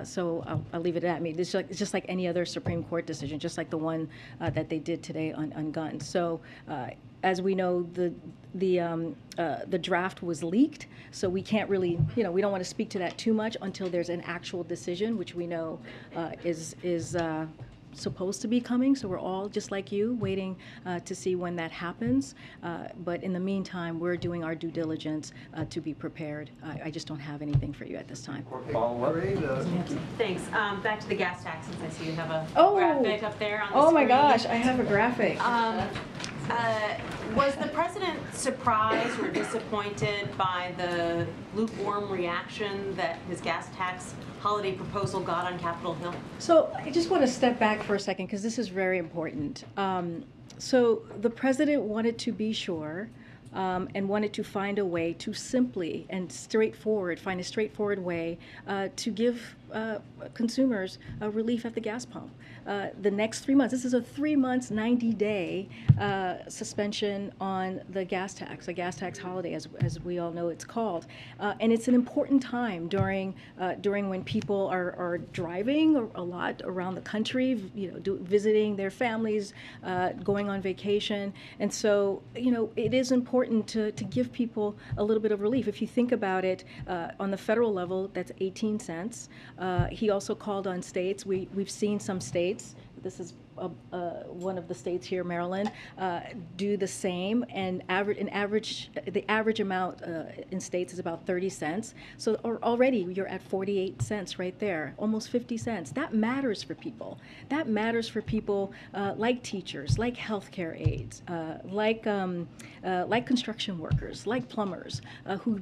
Speaker 14: So I'll leave it at that. I mean, it's just like any other Supreme Court decision, just like the one that they did today on guns. So as we know, the draft was leaked, so we can't really, we don't want to speak to that too much until there's an actual decision, which we know is supposed to be coming. So we're all, just like you, waiting to see when that happens. But in the meantime, we're doing our due diligence to be prepared. I just don't have anything for you at this time.
Speaker 2: Thanks. Back to the gas tax, since I see you have a
Speaker 14: Oh.
Speaker 2: graphic up there on the
Speaker 14: Oh
Speaker 2: screen.
Speaker 14: my gosh, I have a graphic.
Speaker 2: Was the president surprised or disappointed by the lukewarm reaction that his gas tax holiday proposal got on Capitol Hill?
Speaker 14: So I just want to step back for a second because this is very important. So the president wanted to be sure and wanted to find a way to simply and find a straightforward way to give consumers relief at the gas pump. The next 3 months, this is a 3 months, 90-day suspension on the gas tax, a gas tax holiday, as we all know it's called. And it's an important time during when people are driving a lot around the country, visiting their families, going on vacation. And so, it is important to give people a little bit of relief. If you think about it, on the federal level, that's 18 cents. He also called on states. We've seen some states. This is one of the states here, Maryland, do the same, and the average amount in states is about 30 cents. So already you're at 48 cents right there, almost 50 cents. That matters for people. That matters for people like teachers, like healthcare aides, like construction workers, like plumbers, who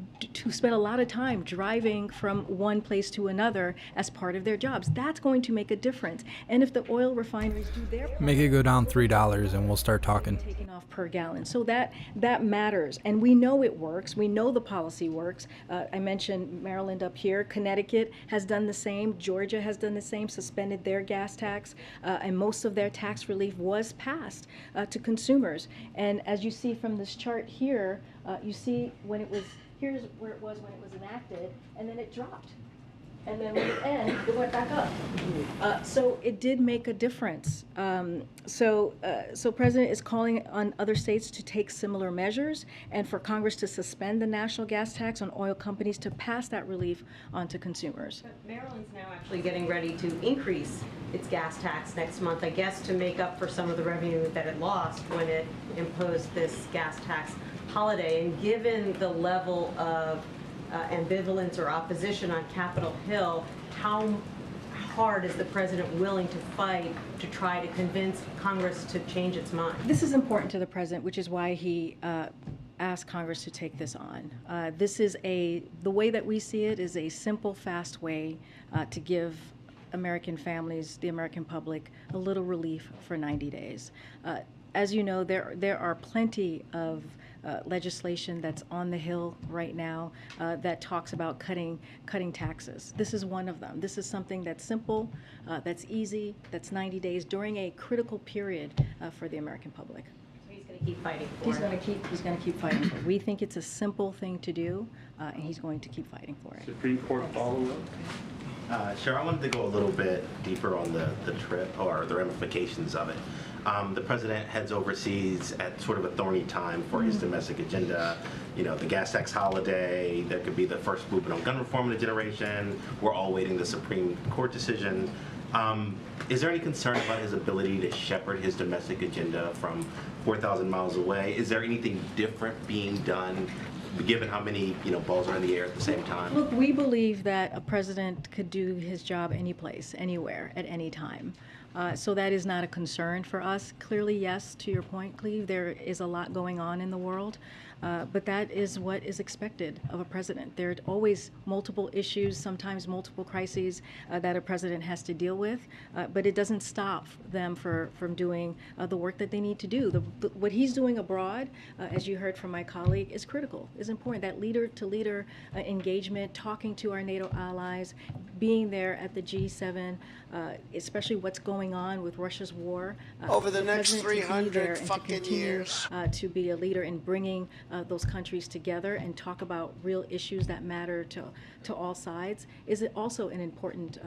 Speaker 14: spend a lot of time driving from one place to another as part of their jobs. That's going to make a difference. And if the oil refineries do their part,
Speaker 7: Make it go down $3 and we'll start talking.
Speaker 14: taken off per gallon. So that matters. And we know it works. We know the policy works. I mentioned Maryland up here. Connecticut has done the same. Georgia has done the same, suspended their gas tax. And most of their tax relief was passed to consumers. And as you see from this chart here, you see here's where it was when it was enacted, and then it dropped. And then when it ended, it went back up. So it did make a difference. So President is calling on other states to take similar measures and for Congress to suspend the national gas tax on oil companies to pass that relief on to consumers.
Speaker 2: But Maryland's now actually getting ready to increase its gas tax next month, I guess, to make up for some of the revenue that it lost when it imposed this gas tax holiday. And given the level of ambivalence or opposition on Capitol Hill, how hard is the president willing to fight to try to convince Congress to change its mind?
Speaker 14: This is important to the president, which is why he ask Congress to take this on. This is the way that we see it is a simple, fast way to give American families, the American public, a little relief for 90 days. As you know, there are plenty of legislation that's on the Hill right now that talks about cutting taxes. This is one of them. This is something that's simple, that's easy, that's 90 days during a critical period for the American public.
Speaker 2: He's going to keep fighting for
Speaker 14: He's
Speaker 2: it.
Speaker 14: going to keep fighting for it. We think it's a simple thing to do, and he's going to keep fighting for it.
Speaker 12: Supreme Court follow-up?
Speaker 5: Sure, I wanted to go a little bit deeper on the trip or the ramifications of it. The president heads overseas at sort of a thorny time for his domestic agenda. You know, the gas tax holiday, there could be the first movement on gun reform in a generation. We're all waiting the Supreme Court decision. Is there any concern about his ability to shepherd his domestic agenda from 4,000 miles away? Is there anything different being done given how many balls are in the air at the same time?
Speaker 14: Look, we believe that a president could do his job any place, anywhere, at any time. So that is not a concern for us. Clearly, yes, to your point, Cleve, there is a lot going on in the world. But that is what is expected of a president. There are always multiple issues, sometimes multiple crises that a president has to deal with, but it doesn't stop them from doing the work that they need to do. What he's doing abroad, as you heard from my colleague, is critical, is important. That leader-to-leader engagement, talking to our NATO allies, being there at the G7, especially what's going on with Russia's war.
Speaker 22: Over the next
Speaker 14: president to be there
Speaker 22: 300
Speaker 14: and
Speaker 22: fucking
Speaker 14: to continue,
Speaker 22: years.
Speaker 14: To be a leader in bringing those countries together and talk about real issues that matter to all sides is also an important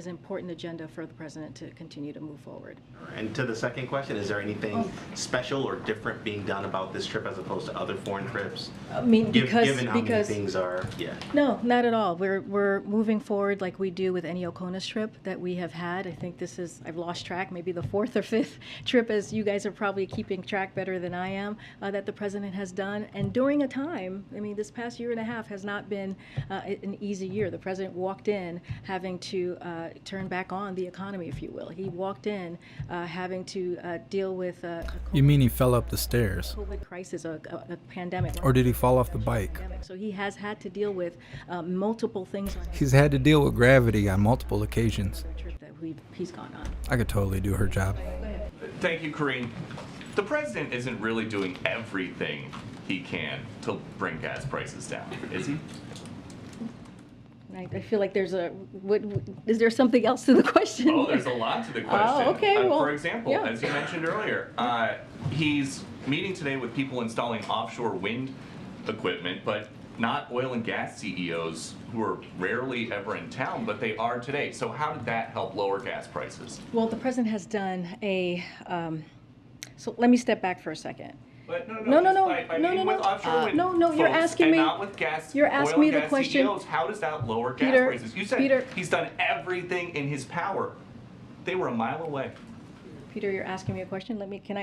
Speaker 14: important agenda for the president to continue to move forward.
Speaker 5: And to the second question, is there anything special or different being done about this trip as opposed to other foreign trips?
Speaker 14: I mean,
Speaker 5: given how many things are,
Speaker 14: No, not at all. We're moving forward like we do with any Okona's trip that we have had. I think this is, I've lost track, maybe the fourth or fifth trip, as you guys are probably keeping track better than I am, that the president has done. And during a time, I mean, this past year and a half has not been an easy year. The president walked in having to turn back on the economy, if you will. He walked in having to deal with
Speaker 7: You mean he fell up the stairs?
Speaker 14: COVID crisis, a pandemic.
Speaker 7: Or did he fall off the bike?
Speaker 14: So he has had to deal with multiple things.
Speaker 7: He's had to deal with gravity on multiple occasions.
Speaker 14: That he's gone on.
Speaker 7: I could totally do her job.
Speaker 23: Thank you, Karine. The president isn't really doing everything he can to bring gas prices down, is he?
Speaker 14: I feel like there's is there something else to the question?
Speaker 23: Oh, there's a lot to the question.
Speaker 14: Oh, okay. Well,
Speaker 23: for example,
Speaker 14: yeah.
Speaker 23: as you mentioned earlier, he's meeting today with people installing offshore wind equipment, but not oil and gas CEOs who are rarely ever in town, but they are today. So how did that help lower gas prices?
Speaker 14: Well, the president has done so let me step back for a second.
Speaker 23: But
Speaker 14: No.
Speaker 23: with offshore wind
Speaker 14: No, you're
Speaker 23: folks
Speaker 14: asking
Speaker 23: and
Speaker 14: me.
Speaker 23: not with gas,
Speaker 14: You're asking
Speaker 23: oil
Speaker 14: me
Speaker 23: and
Speaker 14: the
Speaker 23: gas
Speaker 14: question.
Speaker 23: CEOs, how does that lower gas
Speaker 14: Peter,
Speaker 23: prices? You said
Speaker 14: Peter.
Speaker 23: he's done everything in his power. They were a mile away.
Speaker 14: Peter, you're asking me a question.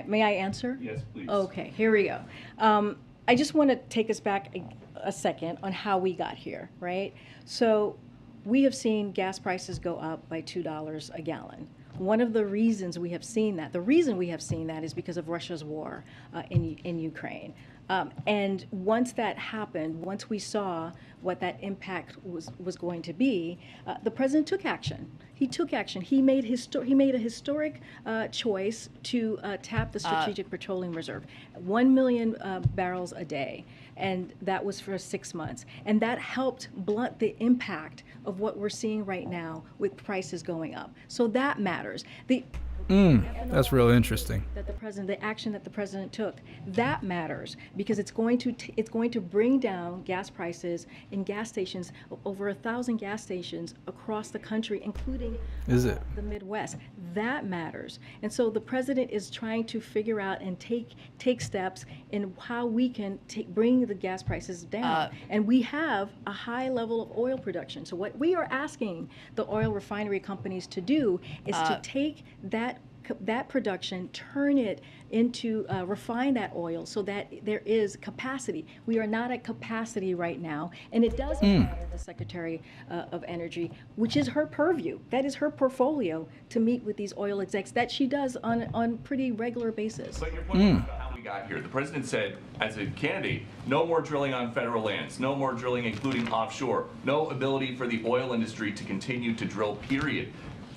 Speaker 14: May I answer?
Speaker 23: Yes, please.
Speaker 14: Okay, here we go. I just want to take us back a second on how we got here, right? So we have seen gas prices go up by $2 a gallon. One of the reasons we have seen that, is because of Russia's war in Ukraine. And once that happened, once we saw what that impact was going to be, the president took action. He took action. He made a historic choice to tap the Strategic Petroleum Reserve, 1 million barrels a day, and that was for 6 months. And that helped blunt the impact of what we're seeing right now with prices going up. So that matters.
Speaker 7: That's real interesting.
Speaker 14: The action that the president took, that matters because it's going to bring down gas prices in gas stations, over 1,000 gas stations across the country, including the Midwest. That matters. And so the president is trying to figure out and take steps in how we can bring the gas prices down. And we have a high level of oil production. So what we are asking the oil refinery companies to do is to take that production, turn it into refine that oil so that there is capacity. We are not at capacity right now, and it does require the Secretary of Energy, which is her purview. That is her portfolio to meet with these oil execs that she does on pretty regular basis.
Speaker 23: But your point about how we got here. The president said, as a candidate, no more drilling on federal lands, no more drilling including offshore, no ability for the oil industry to continue to drill, period.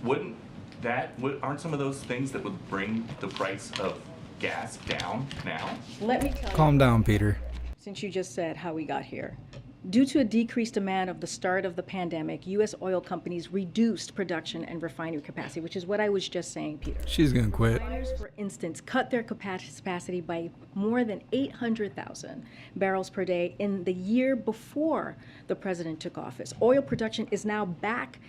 Speaker 23: Aren't some of those things that would bring the price of gas down now?
Speaker 14: Let me tell you.
Speaker 7: Calm down, Peter.
Speaker 14: Since you just said how we got here. Due to a decreased demand of the start of the pandemic, U.S. oil companies reduced production and refinery capacity, which is what I was just saying, Peter.
Speaker 7: She's gonna quit.
Speaker 14: Refiners, for instance, cut their capacity by more than 800,000 barrels per day in the year before the president took office. Oil production is now back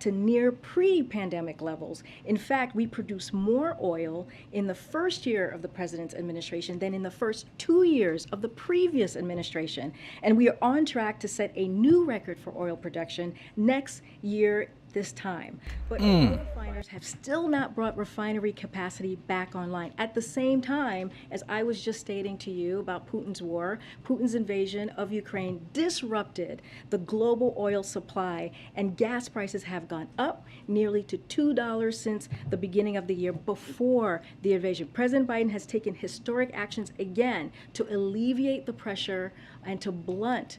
Speaker 14: to near pre-pandemic levels. In fact, we produce more oil in the first year of the president's administration than in the first 2 years of the previous administration. And we are on track to set a new record for oil production next year this time. But oil refiners have still not brought refinery capacity back online. At the same time, as I was just stating to you about Putin's war, Putin's invasion of Ukraine disrupted the global oil supply, and gas prices have gone up nearly to $2 since the beginning of the year before the invasion. President Biden has taken historic actions again to alleviate the pressure and to blunt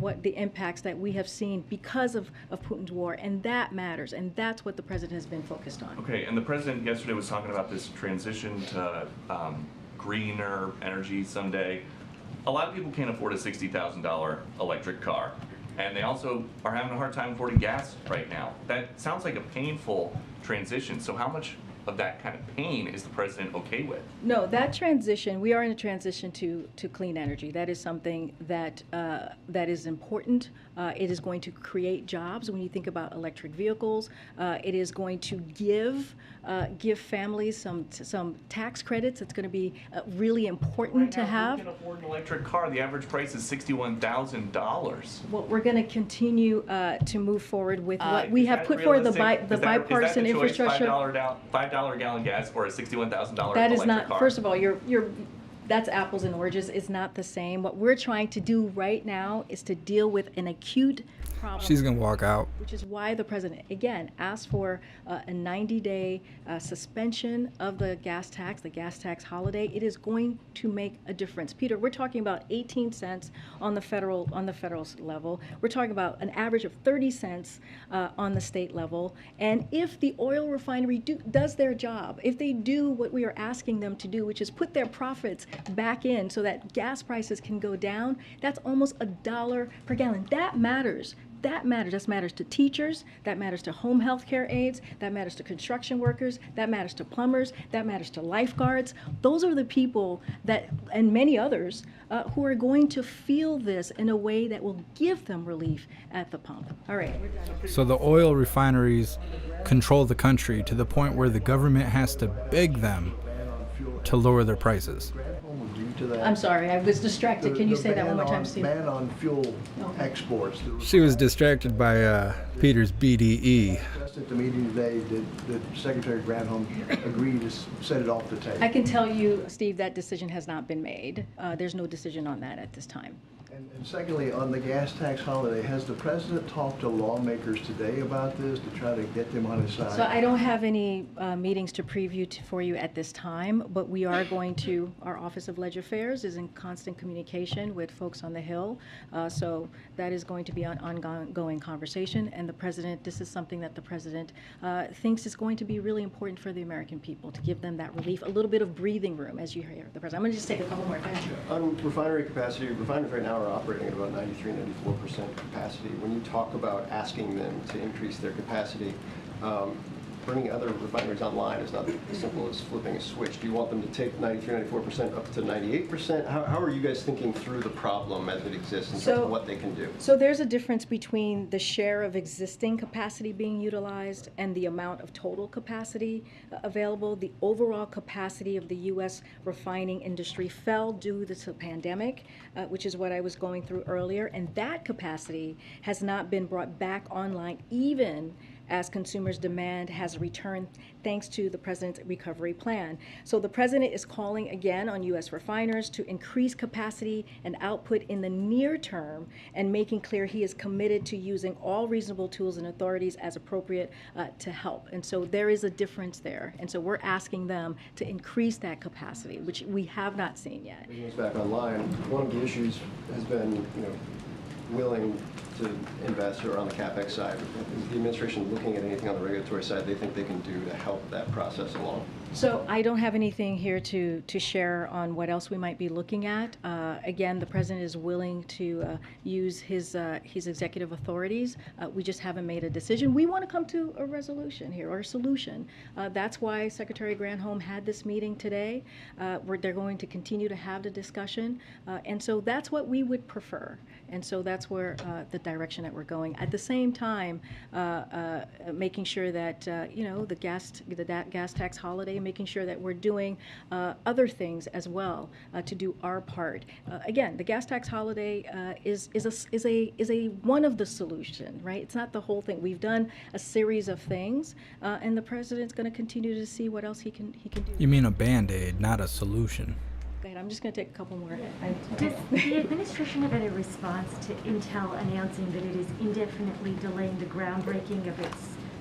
Speaker 14: what the impacts that we have seen because of Putin's war, and that matters, and that's what the president has been focused on.
Speaker 23: Okay, and the president yesterday was talking about this transition to greener energy someday. A lot of people can't afford a $60,000 electric car, and they also are having a hard time affording gas right now. That sounds like a painful transition, so how much of that kind of pain is the president okay with?
Speaker 14: No, that transition, we are in a transition to clean energy. That is something that that is important. It is going to create jobs. When you think about electric vehicles, it is going to give families some tax credits. It's going to be really important to have.
Speaker 23: Who can afford an electric car? The average price is $61,000.
Speaker 14: Well, we're going to continue to move forward with what we have put forward, the bipartisan infrastructure.
Speaker 23: $5 gallon gas or a $61,000
Speaker 14: That is
Speaker 23: electric
Speaker 14: not,
Speaker 23: car?
Speaker 14: first of all, that's apples and oranges. It's not the same. What we're trying to do right now is to deal with an acute problem.
Speaker 7: She's gonna walk out.
Speaker 14: Which is why the president, again, asked for a 90-day suspension of the gas tax holiday. It is going to make a difference. Peter, we're talking about 18 cents on the federal level. We're talking about an average of 30 cents on the state level. And if the oil refinery does their job, if they do what we are asking them to do, which is put their profits back in so that gas prices can go down, that's almost $1 per gallon. That matters. That matters. That matters to teachers. That matters to home health care aides. That matters to construction workers. That matters to plumbers. That matters to lifeguards. Those are the people that, and many others, who are going to feel this in a way that will give them relief at the pump. All right.
Speaker 7: So the oil refineries control the country to the point where the government has to beg them to lower their prices.
Speaker 14: I'm sorry, I was distracted. Can you say that one more time, Steve?
Speaker 4: Ban on fuel exports.
Speaker 7: She was distracted by Peter's BDE.
Speaker 4: Just at the meeting today, did Secretary Granholm agree to set it off the table?
Speaker 14: I can tell you, Steve, that decision has not been made. There's no decision on that at this time.
Speaker 4: And secondly, on the gas tax holiday, has the president talked to lawmakers today about this to try to get them on his side?
Speaker 14: So I don't have any meetings to preview for you at this time, but we are going to, our Office of Legislative Affairs is in constant communication with folks on the Hill. So that is going to be an ongoing conversation. And the president, this is something that the president thinks is going to be really important for the American people, to give them that relief, a little bit of breathing room, as you hear the president. I'm going to just take a couple more.
Speaker 3: On refinery capacity, refineries right now are operating at about 93-94% capacity. When you talk about asking them to increase their capacity, bringing other refineries online is not as simple as flipping a switch. Do you want them to take 93-94% up to 98%? How are you guys thinking through the problem as it exists in terms of what they can do?
Speaker 14: So there's a difference between the share of existing capacity being utilized and the amount of total capacity available. The overall capacity of the U.S. refining industry fell due to the pandemic, which is what I was going through earlier, and that capacity has not been brought back online even as consumers' demand has returned thanks to the President's recovery plan. So the President is calling again on U.S. refiners to increase capacity and output in the near term and making clear he is committed to using all reasonable tools and authorities as appropriate to help. And so there is a difference there. And so we're asking them to increase that capacity, which we have not seen yet.
Speaker 3: Bringing us back online, one of the issues has been, willing to invest or on the CapEx side. Is the administration looking at anything on the regulatory side they think they can do to help that process along?
Speaker 14: So I don't have anything here to share on what else we might be looking at. Again, the President is willing to use his executive authorities. We just haven't made a decision. We want to come to a resolution here or a solution. That's why Secretary Granholm had this meeting today. Where they're going to continue to have the discussion. And so that's what we would prefer. And so that's where the direction that we're going. At the same time, making sure that, the gas tax holiday, making sure that we're doing other things as well to do our part. Again, the gas tax holiday is a one of the solution, right? It's not the whole thing. We've done a series of things, and the President's going to continue to see what else he can do.
Speaker 7: You mean a Band-Aid, not a solution.
Speaker 14: Go ahead, I'm just going to take a couple more.
Speaker 6: Does the administration have any response to Intel announcing that it is indefinitely delaying the groundbreaking of its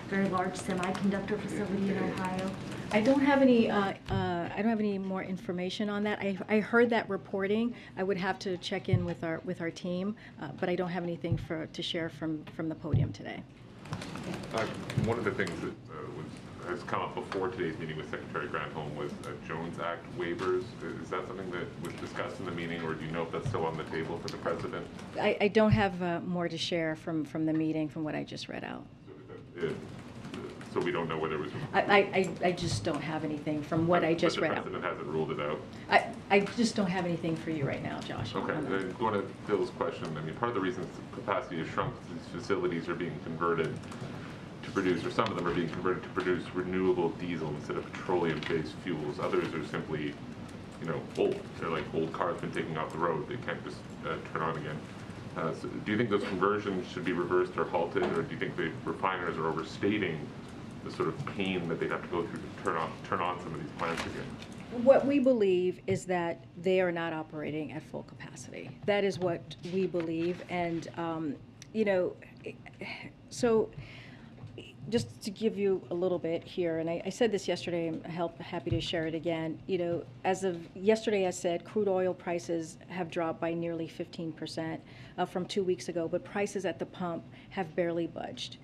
Speaker 6: very large semiconductor facility in Ohio?
Speaker 14: I don't have any. I don't have any more information on that. I heard that reporting. I would have to check in with our team, but I don't have anything to share from the podium today.
Speaker 8: One of the things that has come up before today's meeting with Secretary Granholm was Jones Act waivers. Is that something that was discussed in the meeting, or do you know if that's still on the table for the President?
Speaker 14: I don't have more to share from the meeting, from what I just read out.
Speaker 8: So we don't know whether it was.
Speaker 14: I just don't have anything from what I just read out.
Speaker 8: But the President hasn't ruled it out.
Speaker 14: I just don't have anything for you right now, Josh.
Speaker 8: Okay. And going to Phil's question, I mean, part of the reason capacity has shrunk, these facilities are being converted to produce, or some of them are being converted to produce renewable diesel instead of petroleum-based fuels. Others are simply, old. They're like old cars been taken off the road. They can't just turn on again. So do you think those conversions should be reversed or halted, or do you think the refiners are overstating the sort of pain that they'd have to go through to turn on some of these plants again?
Speaker 14: What we believe is that they are not operating at full capacity. That is what we believe, and so. Just to give you a little bit here, and I said this yesterday, I'm happy to share it again. As of yesterday, I said crude oil prices have dropped by nearly 15% from 2 weeks ago, but prices at the pump have barely budged.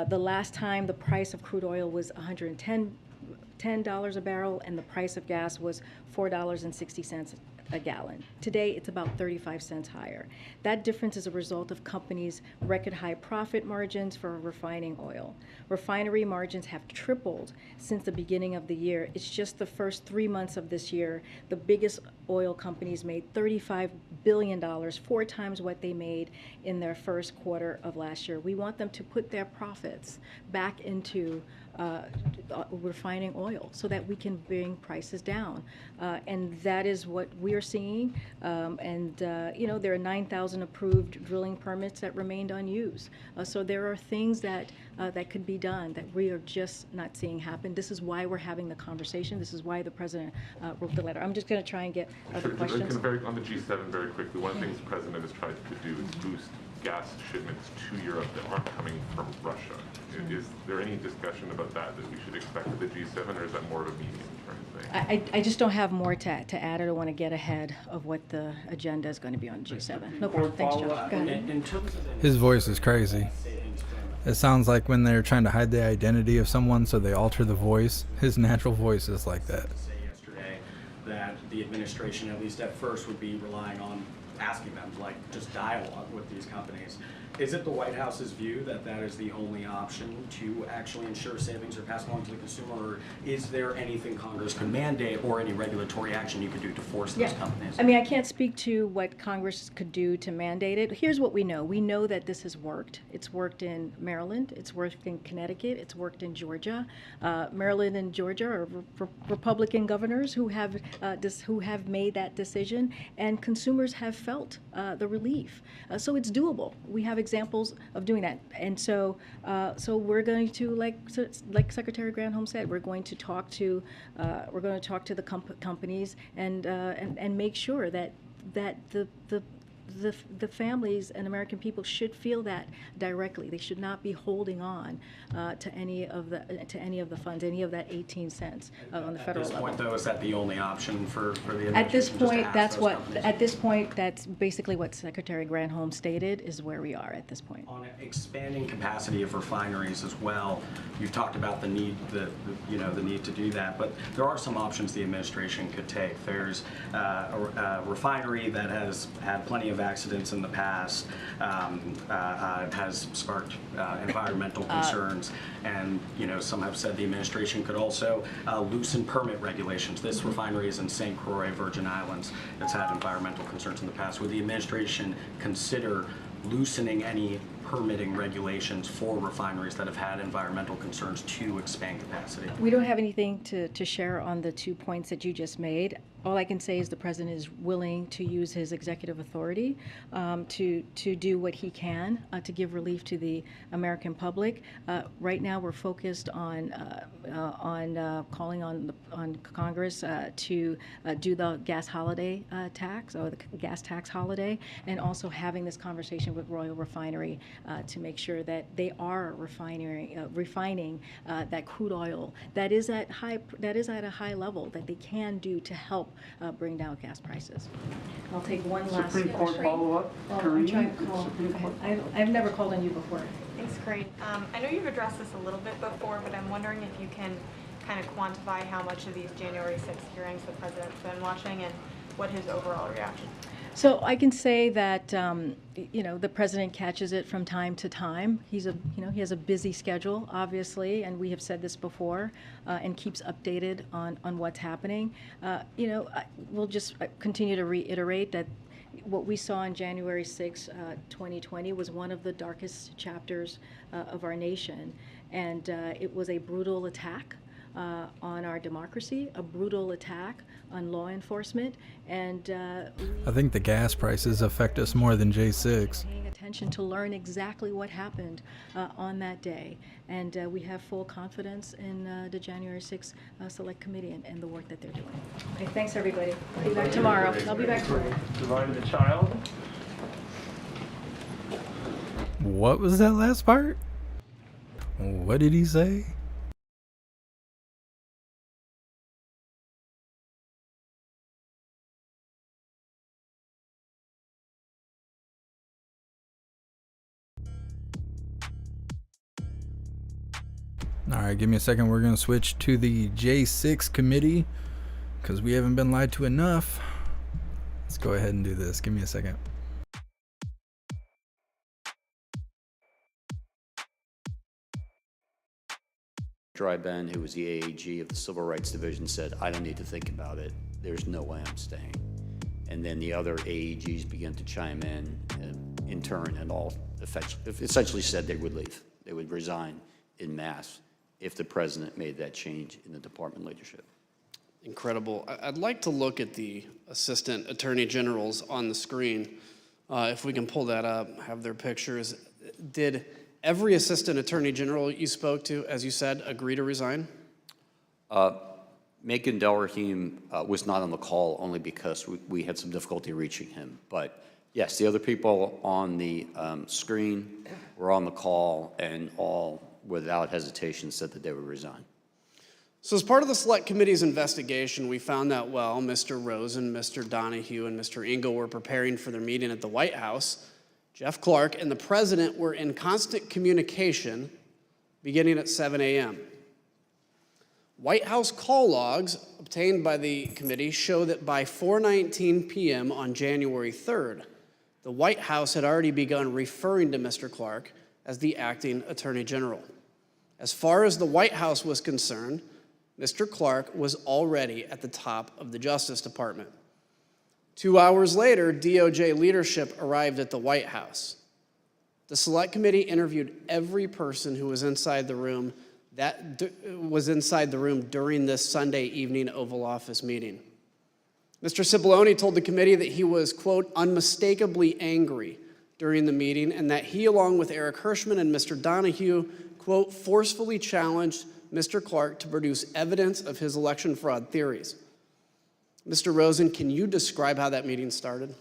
Speaker 14: The last time the price of crude oil was $110 a barrel, and the price of gas was $4.60 a gallon. Today, it's about 35 cents higher. That difference is a result of companies' record high profit margins for refining oil. Refinery margins have tripled since the beginning of the year. It's just the first 3 months of this year, the biggest oil companies made $35 billion, 4 times what they made in their first quarter of last year. We want them to put their profits back into refining oil so that we can bring prices down. And that is what we're seeing. There are 9,000 approved drilling permits that remained unused. So there are things that could be done that we are just not seeing happen. This is why we're having the conversation. This is why the President wrote the letter. I'm just going to try and get other questions.
Speaker 8: On the G7 very quickly, one of the things the President has tried to do is boost gas shipments to Europe that aren't coming from Russia. Is there any discussion about that we should expect at the G7, or is that more of a medium-term thing?
Speaker 14: I just don't have more to add. I don't want to get ahead of what the agenda is going to be on G7. No problem. Thanks, Josh. Go ahead.
Speaker 7: His voice is crazy. It sounds like when they're trying to hide the identity of someone, so they alter the voice. His natural voice is like that.
Speaker 22: Yesterday, that the administration, at least at first, would be relying on asking them to just dialogue with these companies. Is it the White House's view that that is the only option to actually ensure savings are passed along to the consumer, or is there anything Congress can mandate or any regulatory action you could do to force those companies?
Speaker 14: I mean, I can't speak to what Congress could do to mandate it. Here's what we know. We know that this has worked. It's worked in Maryland. It's worked in Connecticut. It's worked in Georgia. Maryland and Georgia are Republican governors who have made that decision, and consumers have felt the relief. So it's doable. We have examples of doing that. And so we're going to, like Secretary Granholm said, we're going to talk to the companies and make sure that the families and American people should feel that directly. They should not be holding on to any of the funds, any of that 18 cents on the federal level.
Speaker 22: At this point, though, is that the only option for the administration?
Speaker 14: At this
Speaker 22: just to
Speaker 14: point,
Speaker 22: ask
Speaker 14: that's
Speaker 22: those
Speaker 14: what.
Speaker 22: companies?
Speaker 14: At this point, that's basically what Secretary Granholm stated is where we are at this point.
Speaker 22: On expanding capacity of refineries as well, you talked about the need, the need to do that, but there are some options the administration could take. There's a refinery that has had plenty of accidents in the past, has sparked environmental concerns, and some have said the administration could also loosen permit regulations. This refinery is in St. Croix, Virgin Islands. It's had environmental concerns in the past. Would the administration consider loosening any permitting regulations for refineries that have had environmental concerns to expand capacity?
Speaker 14: We don't have anything to share on the 2 points that you just made. All I can say is the president is willing to use his executive authority to do what he can to give relief to the American public. Right now, we're focused on calling on Congress to do the gas holiday tax, or the gas tax holiday, and also having this conversation with Royal Refinery to make sure that they are refining that crude oil that is at a high level that they can do to help bring down gas prices. I'll take one last.
Speaker 12: Supreme Court follow-up.
Speaker 14: Well,
Speaker 12: Karine,
Speaker 14: I'm trying to call.
Speaker 12: Supreme Court.
Speaker 14: I've never called on you before.
Speaker 9: Thanks, Karine. I know you've addressed this a little bit before, but I'm wondering if you can kind of quantify how much of these January 6th hearings the president's been watching and what his overall reaction.
Speaker 14: So I can say that the president catches it from time to time. He has a busy schedule, obviously, and we have said this before, and keeps updated on what's happening. We'll just continue to reiterate that what we saw on January 6, 2020 was one of the darkest chapters of our nation, and it was a brutal attack on our democracy, a brutal attack on law enforcement, and
Speaker 7: I think the gas prices affect us more than J6.
Speaker 14: Paying attention to learn exactly what happened on that day, and we have full confidence in the January 6th Select Committee and the work that they're doing. Okay, thanks everybody. I'll be back tomorrow. I'll be back tomorrow.
Speaker 12: Divided the child.
Speaker 7: What was that last part? What did he say? All right, give me a second. We're going to switch to the J6 committee because we haven't been lied to enough. Let's go ahead and do this. Give me a second.
Speaker 10: Dry Ben, who was the AAG of the Civil Rights Division, said, "I don't need to think about it. There's no way I'm staying." And then the other AAGs began to chime in turn, and all essentially said they would leave. They would resign en masse if the president made that change in the department leadership.
Speaker 11: Incredible. I'd like to look at the assistant attorney generals on the screen. If we can pull that up, have their pictures. Did every assistant attorney general you spoke to, as you said, agree to resign?
Speaker 10: Macon Delrahim was not on the call only because we had some difficulty reaching him. But yes, the other people on the screen were on the call, and all without hesitation said that they would resign.
Speaker 11: So as part of the Select Committee's investigation, we found that while Mr. Rosen, Mr. Donahue, and Mr. Engel were preparing for their meeting at the White House, Jeff Clark and the president were in constant communication beginning at 7 a.m. White House call logs obtained by the committee show that by 4:19 p.m. on January 3rd, the White House had already begun referring to Mr. Clark as the acting attorney general. As far as the White House was concerned, Mr. Clark was already at the top of the Justice Department. 2 hours later, DOJ leadership arrived at the White House. The Select Committee interviewed every person who was inside the room during this Sunday evening Oval Office meeting. Mr. Cipollone told the committee that he was, quote, unmistakably angry during the meeting and that he, along with Eric Hirschman and Mr. Donahue, quote, forcefully challenged Mr. Clark to produce evidence of his election fraud theories. Mr. Rosen, can you describe how that meeting started?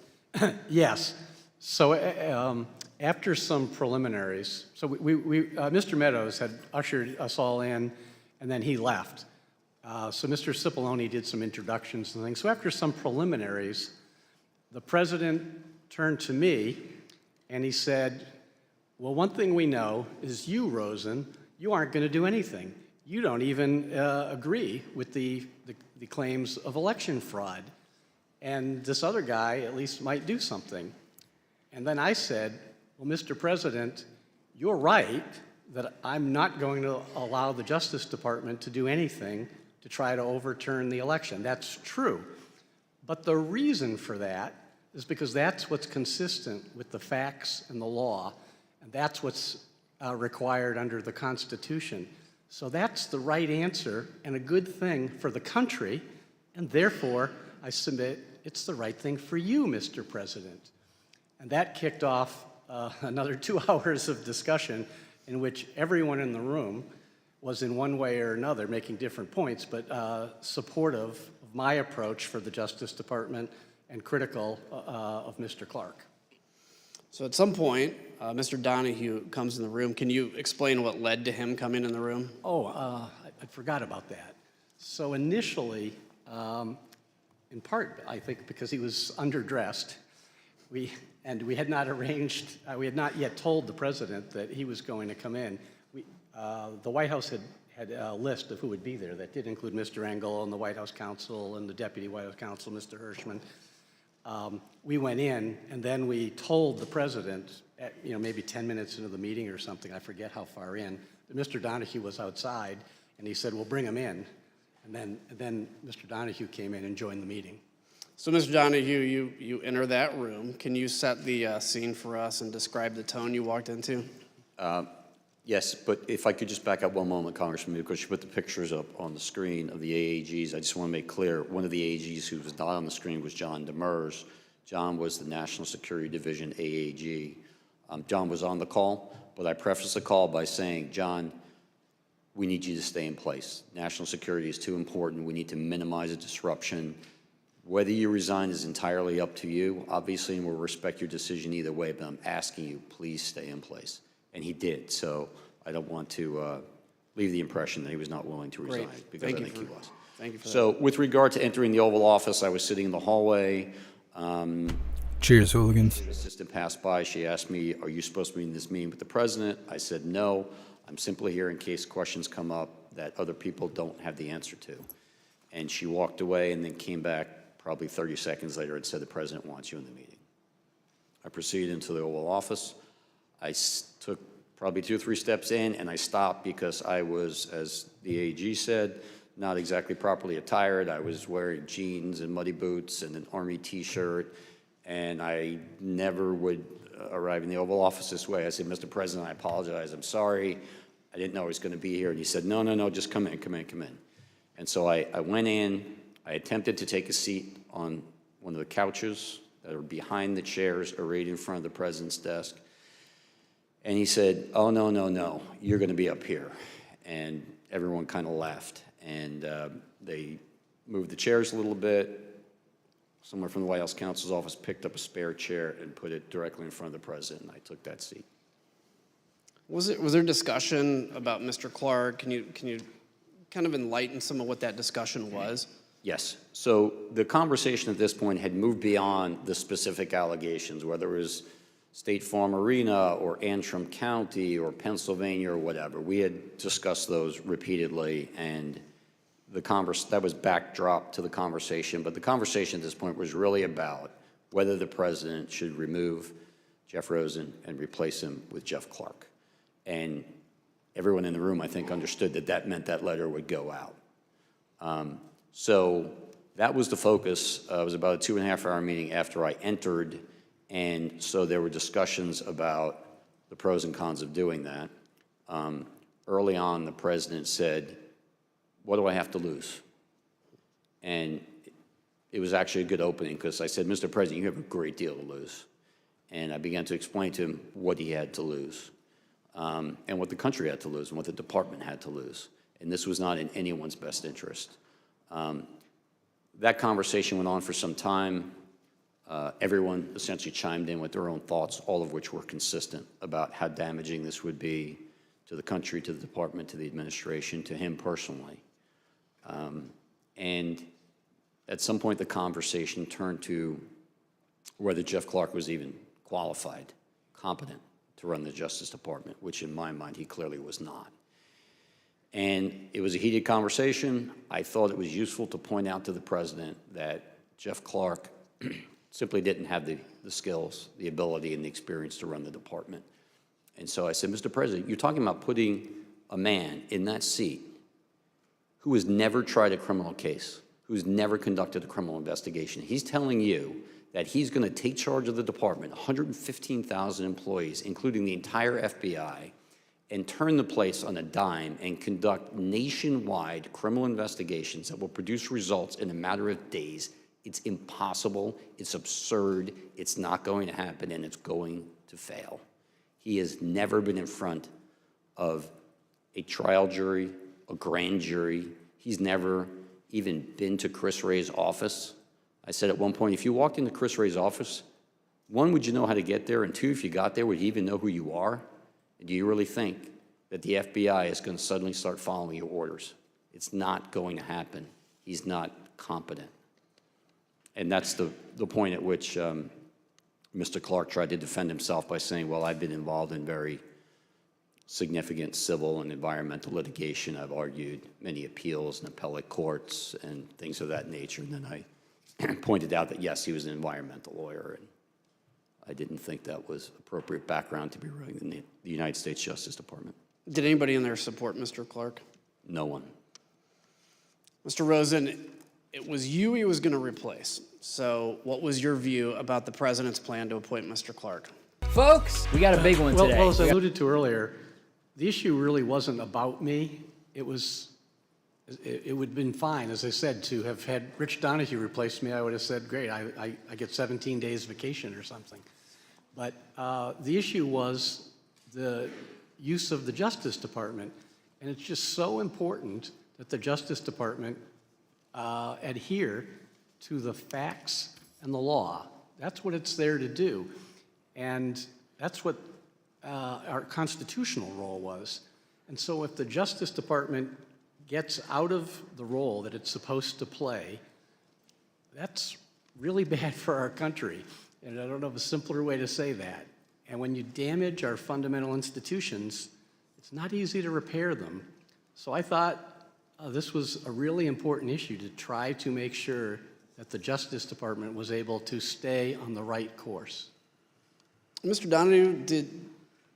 Speaker 15: Yes. So after some preliminaries, so Mr. Meadows had ushered us all in, and then he left. So Mr. Cipollone did some introductions and things. So after some preliminaries, the president turned to me and he said, well, one thing we know is you, Rosen, you aren't going to do anything. You don't even agree with the claims of election fraud. And this other guy at least might do something. And then I said, well, Mr. President, you're right that I'm not going to allow the Justice Department to do anything to try to overturn the election. That's true. But the reason for that is because that's what's consistent with the facts and the law, and that's what's required under the Constitution. So that's the right answer and a good thing for the country, and therefore I submit it's the right thing for you, Mr. President. And that kicked off another 2 hours of discussion in which everyone in the room was in one way or another making different points, but supportive of my approach for the Justice Department and critical of Mr. Clark.
Speaker 11: So at some point, Mr. Donahue comes in the room. Can you explain what led to him coming in the room?
Speaker 15: Oh, I forgot about that. So initially, in part, I think, because he was underdressed, we had not arranged, we had not yet told the president that he was going to come in. The White House had a list of who would be there. That did include Mr. Engel and the White House counsel and the Deputy White House counsel, Mr. Hirschman. We went in, and then we told the president, maybe 10 minutes into the meeting or something, I forget how far in, that Mr. Donahue was outside, and he said, well, bring him in. And then Mr. Donahue came in and joined the meeting.
Speaker 11: So, Mr. Donahue, you enter that room. Can you set the scene for us and describe the tone you walked into?
Speaker 10: Yes, but if I could just back up one moment, Congressman, because you put the pictures up on the screen of the AAGs. I just want to make clear, one of the AAGs who was not on the screen was John Demers. John was the National Security Division AAG. John was on the call, but I prefaced the call by saying, John, we need you to stay in place. National security is too important. We need to minimize the disruption. Whether you resign is entirely up to you, obviously, and we'll respect your decision either way, but I'm asking you, please stay in place. And he did, so I don't want to leave the impression that he was not willing to resign, because I think he was.
Speaker 11: Thank you for
Speaker 10: so
Speaker 11: that.
Speaker 10: with regard to entering the Oval Office, I was sitting in the hallway.
Speaker 7: Cheers, hooligans.
Speaker 10: The assistant passed by. She asked me, are you supposed to be in this meeting with the president? I said, no. I'm simply here in case questions come up that other people don't have the answer to. And she walked away and then came back probably 30 seconds later and said, the president wants you in the meeting. I proceeded into the Oval Office. I took probably 2 or 3 steps in, and I stopped because I was, as the AG said, not exactly properly attired. I was wearing jeans and muddy boots and an Army T-shirt, and I never would arrive in the Oval Office this way. I said, Mr. President, I apologize. I'm sorry. I didn't know I was going to be here. And he said, no, no, no, just come in, come in, come in. And so I went in. I attempted to take a seat on one of the couches that are behind the chairs arrayed in front of the president's desk. And he said, oh, no, no, no, you're going to be up here. And everyone kind of laughed. And they moved the chairs a little bit. Someone from the White House counsel's office picked up a spare chair and put it directly in front of the president, and I took that seat.
Speaker 11: Was there discussion about Mr. Clark? Can you kind of enlighten some of what that discussion was?
Speaker 10: Yes. So the conversation at this point had moved beyond the specific allegations, whether it was State Farm Arena or Antrim County or Pennsylvania or whatever. We had discussed those repeatedly, and that was backdrop to the conversation. But the conversation at this point was really about whether the president should remove Jeff Rosen and replace him with Jeff Clark. And everyone in the room, I think, understood that that meant that letter would go out. So that was the focus. It was about a 2.5-hour meeting after I entered. And so there were discussions about the pros and cons of doing that. Early on, the president said, what do I have to lose? And it was actually a good opening because I said, Mr. President, you have a great deal to lose. And I began to explain to him what he had to lose, and what the country had to lose, and what the department had to lose. And this was not in anyone's best interest. That conversation went on for some time. Everyone essentially chimed in with their own thoughts, all of which were consistent about how damaging this would be to the country, to the department, to the administration, to him personally. And at some point, the conversation turned to whether Jeff Clark was even qualified, competent to run the Justice Department, which in my mind, he clearly was not. And it was a heated conversation. I thought it was useful to point out to the president that Jeff Clark simply didn't have the skills, the ability, and the experience to run the department. And so I said, Mr. President, you're talking about putting a man in that seat who has never tried a criminal case, who's never conducted a criminal investigation. He's telling you that he's going to take charge of the department, 115,000 employees, including the entire FBI, and turn the place on a dime and conduct nationwide criminal investigations that will produce results in a matter of days. It's impossible, it's absurd, it's not going to happen, and it's going to fail. He has never been in front of a trial jury, a grand jury. He's never even been to Chris Wray's office. I said at one point, if you walked into Chris Wray's office, one, would you know how to get there? And two, if you got there, would he even know who you are? Do you really think that the FBI is going to suddenly start following your orders? It's not going to happen. He's not competent. And that's the point at which Mr. Clark tried to defend himself by saying, well, I've been involved in very significant civil and environmental litigation. I've argued many appeals in appellate courts and things of that nature. And then I pointed out that, yes, he was an environmental lawyer, and I didn't think that was appropriate background to be running the United States Justice Department.
Speaker 11: Did anybody in there support Mr. Clark?
Speaker 10: No one.
Speaker 11: Mr. Rosen, it was you he was going to replace. So what was your view about the president's plan to appoint Mr. Clark?
Speaker 1: Folks, we got a big one today.
Speaker 15: Well, as I alluded to earlier, the issue really wasn't about me. It would have been fine, as I said, to have had Rich Donahue replace me. I would have said, great, I get 17 days vacation or something. But the issue was the use of the Justice Department. And it's just so important that the Justice Department adhere to the facts and the law. That's what it's there to do. And that's what our constitutional role was. And so if the Justice Department gets out of the role that it's supposed to play, that's really bad for our country. And I don't know of a simpler way to say that. And when you damage our fundamental institutions, it's not easy to repair them. So I thought this was a really important issue to try to make sure that the Justice Department was able to stay on the right course.
Speaker 11: Mr. Donahue,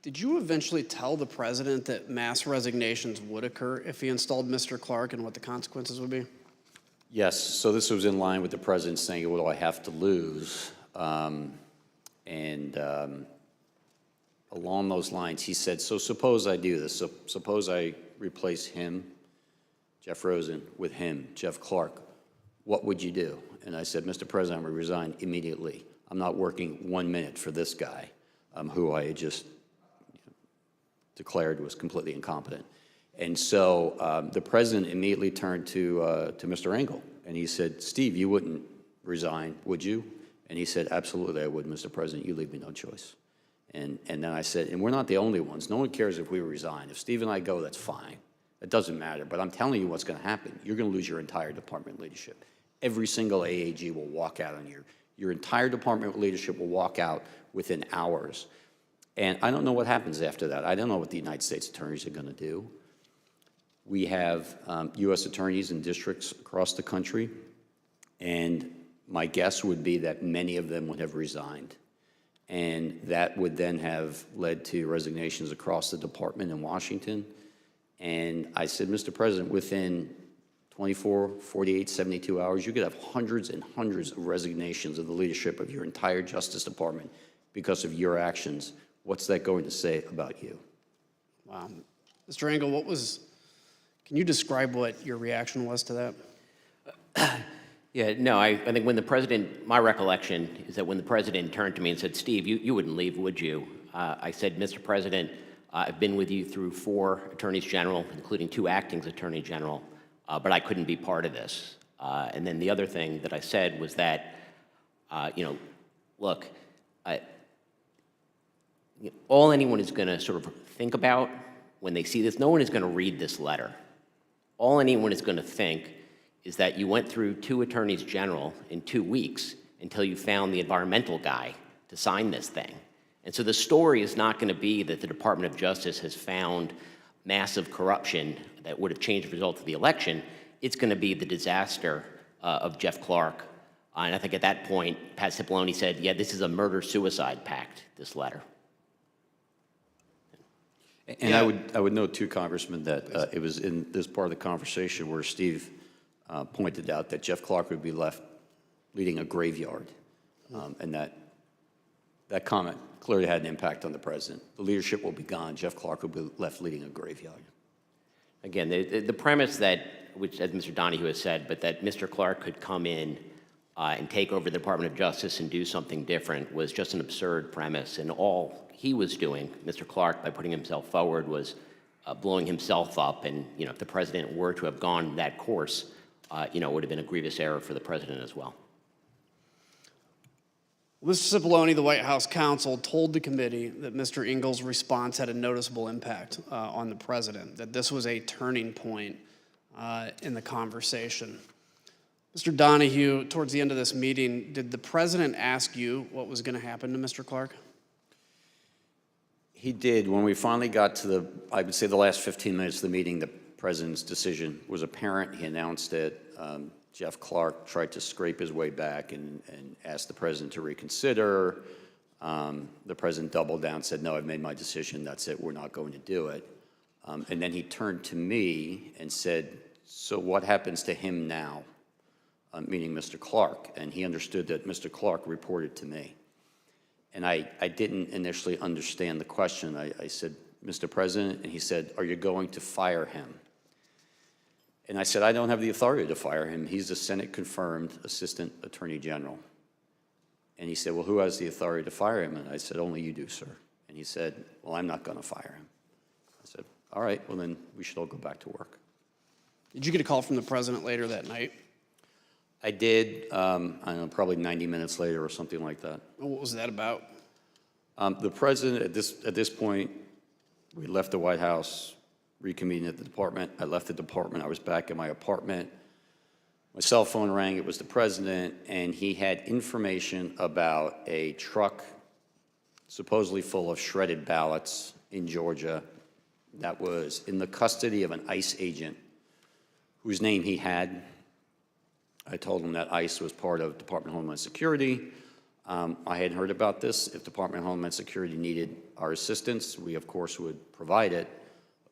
Speaker 11: did you eventually tell the president that mass resignations would occur if he installed Mr. Clark and what the consequences would be?
Speaker 10: Yes, so this was in line with the president saying, what do I have to lose? Along those lines, he said, so suppose I do this. So suppose I replace him, Jeff Rosen, with him, Jeff Clark. What would you do? And I said, Mr. President, I'm going to resign immediately. I'm not working 1 minute for this guy, who I had just declared was completely incompetent. And so the president immediately turned to Mr. Engel, and he said, Steve, you wouldn't resign, would you? And he said, absolutely I would, Mr. President. You leave me no choice. And then I said, and we're not the only ones. No one cares if we resign. If Steve and I go, that's fine. It doesn't matter. But I'm telling you what's going to happen. You're going to lose your entire department leadership. Every single AAG will walk out on you. Your entire department leadership will walk out within hours. And I don't know what happens after that. I don't know what the United States attorneys are going to do. We have U.S. attorneys in districts across the country, and my guess would be that many of them would have resigned. And that would then have led to resignations across the department in Washington. And I said, Mr. President, within 24, 48, 72 hours, you could have hundreds and hundreds of resignations of the leadership of your entire Justice Department because of your actions. What's that going to say about you?
Speaker 11: Wow. Mr. Engel, can you describe what your reaction was to that?
Speaker 16: Yeah, no, I think when the president, my recollection is that when the president turned to me and said, Steve, you wouldn't leave, would you? I said, Mr. President, I've been with you through 4 attorneys general, including 2 acting attorney general, but I couldn't be part of this. And then the other thing that I said was that, look, all anyone is going to sort of think about when they see this, no one is going to read this letter. All anyone is going to think is that you went through 2 attorneys general in 2 weeks until you found the environmental guy to sign this thing. And so the story is not going to be that the Department of Justice has found massive corruption that would have changed the result of the election. It's going to be the disaster of Jeff Clark. And I think at that point, Pat Cipollone said, yeah, this is a murder-suicide pact, this letter.
Speaker 10: And I would note too, Congressman, that it was in this part of the conversation where Steve pointed out that Jeff Clark would be left leading a graveyard, and that comment clearly had an impact on the president. The leadership will be gone. Jeff Clark will be left leading a graveyard.
Speaker 16: Again, the premise that, which as Mr. Donahue has said, but that Mr. Clark could come in and take over the Department of Justice and do something different was just an absurd premise. And all he was doing, Mr. Clark, by putting himself forward, was blowing himself up. And if the president were to have gone that course, it would have been a grievous error for the president as well.
Speaker 11: Mr. Cipollone, the White House counsel, told the committee that Mr. Ingalls' response had a noticeable impact on the president, that this was a turning point in the conversation. Mr. Donahue, towards the end of this meeting, did the president ask you what was going to happen to Mr. Clark?
Speaker 10: He did. When we finally got to I would say the last 15 minutes of the meeting, the president's decision was apparent. He announced it. Jeff Clark tried to scrape his way back and asked the president to reconsider. The president doubled down, said, no, I've made my decision. That's it. We're not going to do it. And then he turned to me and said, so what happens to him now? Meaning Mr. Clark. And he understood that Mr. Clark reported to me. And I didn't initially understand the question. I said, Mr. President, and he said, are you going to fire him? And I said, I don't have the authority to fire him. He's a Senate-confirmed Assistant Attorney General. And he said, well, who has the authority to fire him? And I said, only you do, sir. And he said, well, I'm not going to fire him. I said, all right, well, then we should all go back to work.
Speaker 11: Did you get a call from the president later that night?
Speaker 10: I did, I don't know, probably 90 minutes later or something like that.
Speaker 11: What was that about?
Speaker 10: The president, at this point, we left the White House, reconvened at the department. I left the department. I was back in my apartment. My cell phone rang. It was the president, and he had information about a truck supposedly full of shredded ballots in Georgia that was in the custody of an ICE agent whose name he had. I told him that ICE was part of Department of Homeland Security. I hadn't heard about this. If Department of Homeland Security needed our assistance, we, of course, would provide it.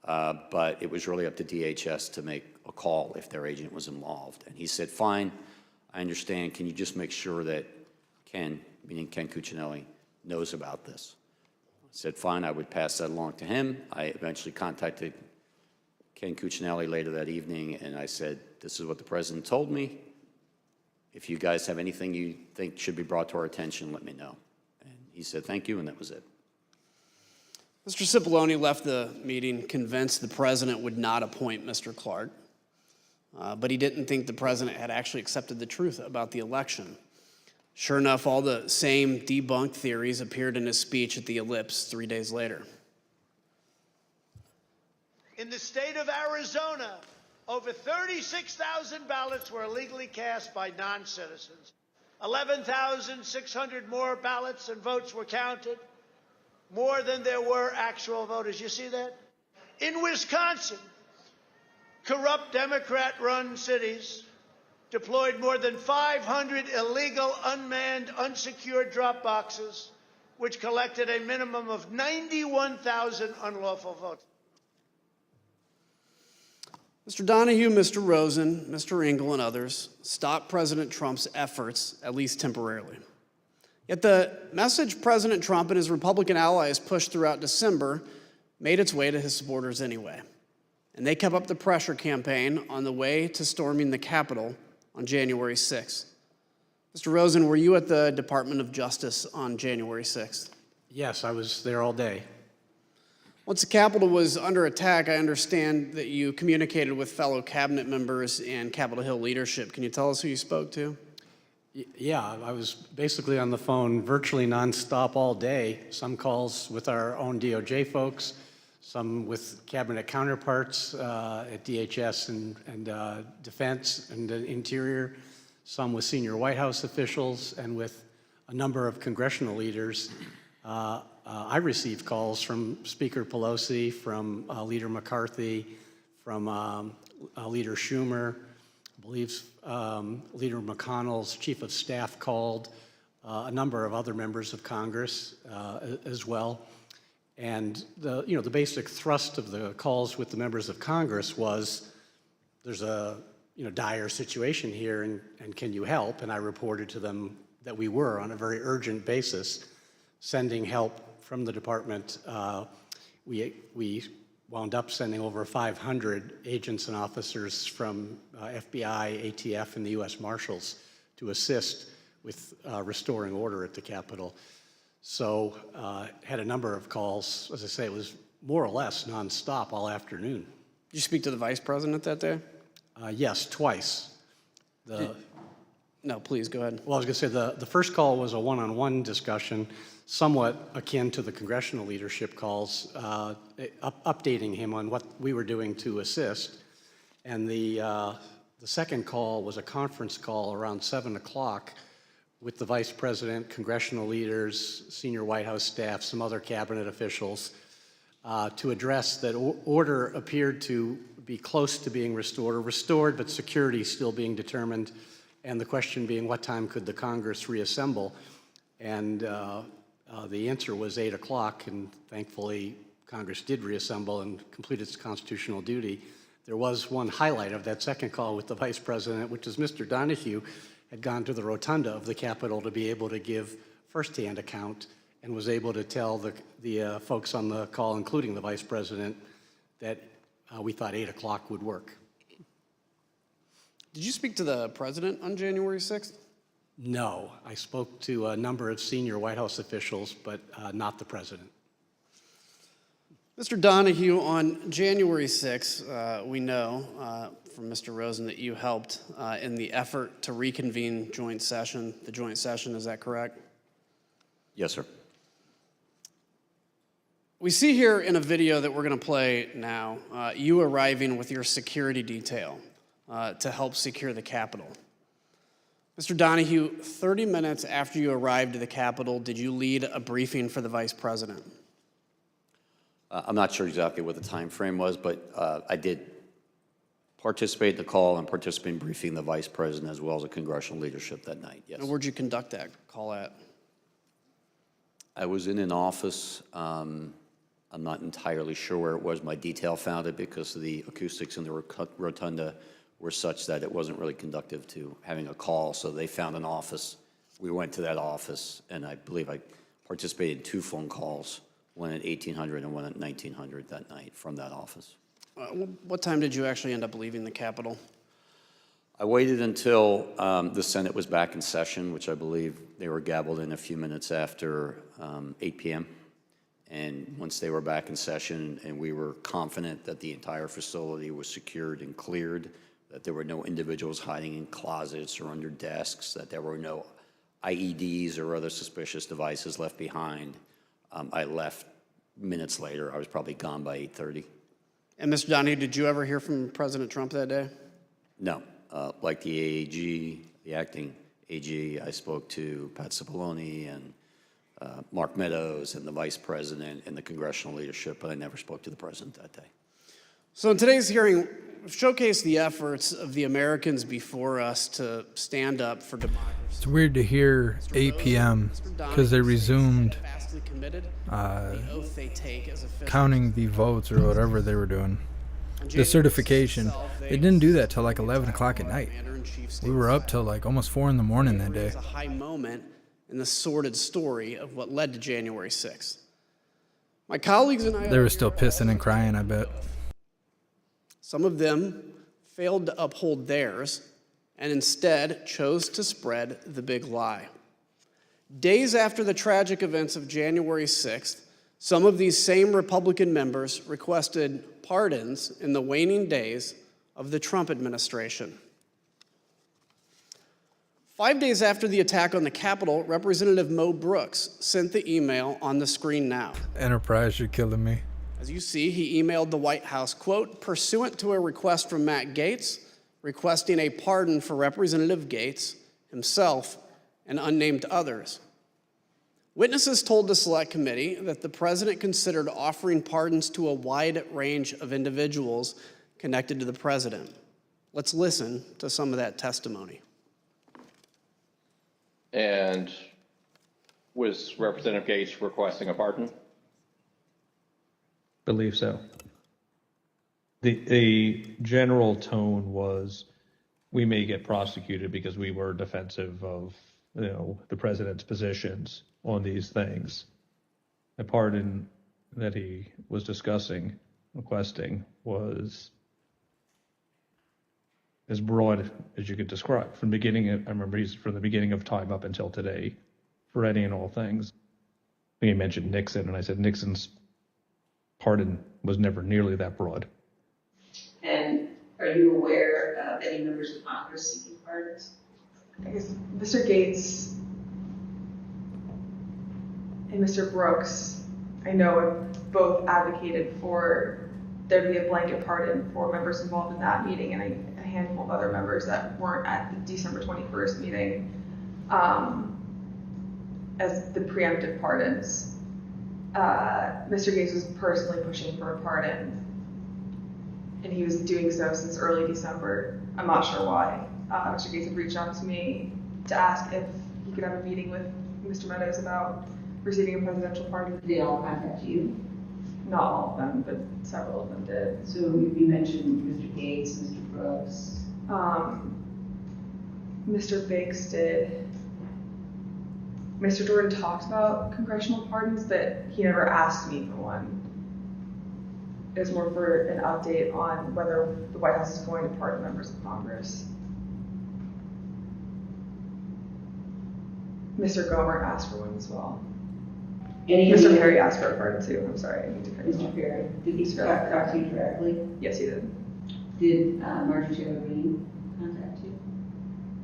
Speaker 10: But it was really up to DHS to make a call if their agent was involved. And he said, fine, I understand. Can you just make sure that Ken, meaning Ken Cuccinelli, knows about this? I said, fine, I would pass that along to him. I eventually contacted Ken Cuccinelli later that evening, and I said, this is what the president told me. If you guys have anything you think should be brought to our attention, let me know. And he said, thank you, and that was it.
Speaker 11: Mr. Cipollone left the meeting convinced the president would not appoint Mr. Clark, but he didn't think the president had actually accepted the truth about the election. Sure enough, all the same debunked theories appeared in his speech at the Ellipse 3 days later.
Speaker 18: In the state of Arizona, over 36,000 ballots were illegally cast by non-citizens. 11,600 more ballots and votes were counted, more than there were actual voters. You see that? In Wisconsin, corrupt Democrat-run cities deployed more than 500 illegal, unmanned, unsecured drop boxes, which collected a minimum of 91,000 unlawful votes.
Speaker 11: Mr. Donahue, Mr. Rosen, Mr. Ingle, and others stopped President Trump's efforts, at least temporarily. Yet the message President Trump and his Republican allies pushed throughout December made its way to his supporters anyway. And they kept up the pressure campaign on the way to storming the Capitol on January 6th. Mr. Rosen, were you at the Department of Justice on January 6th?
Speaker 15: Yes, I was there all day.
Speaker 11: Once the Capitol was under attack, I understand that you communicated with fellow cabinet members and Capitol Hill leadership. Can you tell us who you spoke to?
Speaker 15: Yeah, I was basically on the phone virtually nonstop all day. Some calls with our own DOJ folks, some with cabinet counterparts at DHS and Defense and Interior, some with senior White House officials, and with a number of congressional leaders. I received calls from Speaker Pelosi, from Leader McCarthy, from Leader Schumer. I believe Leader McConnell's chief of staff called, a number of other members of Congress as well. And the basic thrust of the calls with the members of Congress was, there's a dire situation here, and can you help? And I reported to them that we were, on a very urgent basis, sending help from the department. We wound up sending over 500 agents and officers from FBI, ATF, and the U.S. Marshals to assist with restoring order at the Capitol. So had a number of calls. As I say, it was more or less nonstop all afternoon.
Speaker 11: Did you speak to the Vice President that day?
Speaker 15: Yes, twice.
Speaker 11: No, please, go ahead.
Speaker 15: Well, I was going to say the first call was a one-on-one discussion, somewhat akin to the congressional leadership calls, updating him on what we were doing to assist. And the second call was a conference call around 7 o'clock with the Vice President, congressional leaders, senior White House staff, some other cabinet officials, to address that order appeared to be close to being restored, but security still being determined, and the question being, what time could the Congress reassemble? And the answer was 8 o'clock, and thankfully Congress did reassemble and complete its constitutional duty. There was one highlight of that second call with the Vice President, which is Mr. Donahue had gone to the rotunda of the Capitol to be able to give firsthand account, and was able to tell the folks on the call, including the Vice President, that we thought 8 o'clock would work.
Speaker 11: Did you speak to the President on January 6th?
Speaker 15: No, I spoke to a number of senior White House officials, but not the President.
Speaker 11: Mr. Donahue, on January 6th, we know from Mr. Rosen that you helped in the effort to reconvene the joint session, is that correct?
Speaker 10: Yes, sir.
Speaker 11: We see here in a video that we're going to play now, you arriving with your security detail to help secure the Capitol. Mr. Donahue, 30 minutes after you arrived at the Capitol, did you lead a briefing for the Vice President?
Speaker 10: I'm not sure exactly what the time frame was, but I did participate in the call and participate in briefing the Vice President as well as the congressional leadership that night, yes.
Speaker 11: And where'd you conduct that call at?
Speaker 10: I was in an office. I'm not entirely sure where it was. My detail found it because the acoustics in the rotunda were such that it wasn't really conducive to having a call, so they found an office. We went to that office, and I believe I participated in 2 phone calls, one at 1800 and one at 1900 that night from that office.
Speaker 11: What time did you actually end up leaving the Capitol?
Speaker 10: I waited until the Senate was back in session, which I believe they were gabbled in a few minutes after 8 p.m. And once they were back in session and we were confident that the entire facility was secured and cleared, that there were no individuals hiding in closets or under desks, that there were no IEDs or other suspicious devices left behind, I left minutes later. I was probably gone by 8:30.
Speaker 11: And Mr. Donahue, did you ever hear from President Trump that day?
Speaker 10: No. Like the AAG, the acting AG, I spoke to Pat Cipollone and Mark Meadows and the Vice President and the congressional leadership, but I never spoke to the President that day.
Speaker 11: So in today's hearing, we've showcased the efforts of the Americans before us to stand up for democracy.
Speaker 7: It's weird to hear 8 p.m. because they resumed counting the votes or whatever they were doing. The certification. They didn't do that till like 11 o'clock at night. We were up till like almost 4 in the morning that day.
Speaker 11: It's a high moment in the sordid story of what led to January 6th. My colleagues and I...
Speaker 7: They were still pissing and crying, I bet.
Speaker 11: Some of them failed to uphold theirs and instead chose to spread the big lie. Days after the tragic events of January 6th, some of these same Republican members requested pardons in the waning days of the Trump administration. 5 days after the attack on the Capitol, Representative Mo Brooks sent the email on the screen now.
Speaker 7: Enterprise, you're killing me.
Speaker 11: As you see, he emailed the White House, quote, pursuant to a request from Matt Gaetz, requesting a pardon for Representative Gaetz, himself, and unnamed others. Witnesses told the Select Committee that the president considered offering pardons to a wide range of individuals connected to the president. Let's listen to some of that testimony.
Speaker 17: And was Representative Gaetz requesting a pardon?
Speaker 19: Believe so. The general tone was, we may get prosecuted because we were defensive of, the president's positions on these things. The pardon that he was requesting, was as broad as you could describe. From the beginning, I remember he's from the beginning of time up until today, for any and all things. He mentioned Nixon, and I said Nixon's pardon was never nearly that broad.
Speaker 20: And are you aware of any members of Congress seeking pardons?
Speaker 24: I guess Mr. Gaetz and Mr. Brooks, I know, have both advocated for there to be a blanket pardon for members involved in that meeting, and a handful of other members that weren't at the December 21st meeting as the preemptive pardons. Mr. Gaetz was personally pushing for a pardon, and he was doing so since early December. I'm not sure why. Mr. Gaetz had reached out to me to ask if he could have a meeting with Mr. Meadows about receiving a presidential pardon.
Speaker 20: Did they all contact you?
Speaker 24: Not all of them, but several of them did.
Speaker 20: So you mentioned Mr. Gaetz, Mr. Brooks.
Speaker 24: Mr. Biggs did. Mr. Jordan talked about congressional pardons, but he never asked me for one. It was more for an update on whether the White House is going to pardon members of Congress. Mr. Gomer asked for one as well. Mr. Perry asked for a pardon too. I'm sorry, I need to finish.
Speaker 20: Mr. Perry, did he talk to you directly?
Speaker 24: Yes, he did.
Speaker 20: Did Marjorie Taylor Greene contact you?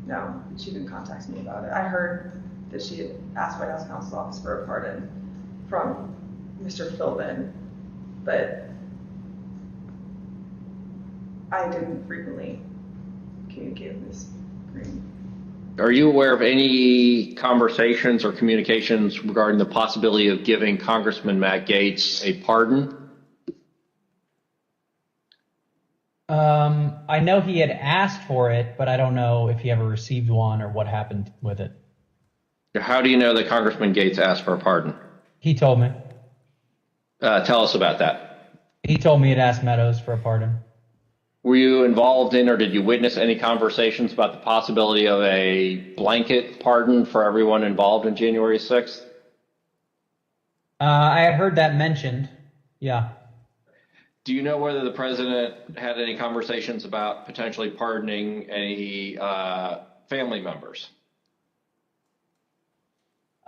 Speaker 24: No, she didn't contact me about it. I heard that she had asked White House Counsel's Office for a pardon from Mr. Philbin, but I didn't frequently communicate with Ms. Greene.
Speaker 17: Are you aware of any conversations or communications regarding the possibility of giving Congressman Matt Gaetz a pardon?
Speaker 25: I know he had asked for it, but I don't know if he ever received one or what happened with it.
Speaker 17: How do you know that Congressman Gaetz asked for a pardon?
Speaker 25: He told me.
Speaker 17: Tell us about that.
Speaker 25: He told me he'd asked Meadows for a pardon.
Speaker 17: Were you involved in or did you witness any conversations about the possibility of a blanket pardon for everyone involved in January 6th?
Speaker 25: I had heard that mentioned, yeah.
Speaker 17: Do you know whether the president had any conversations about potentially pardoning any family members?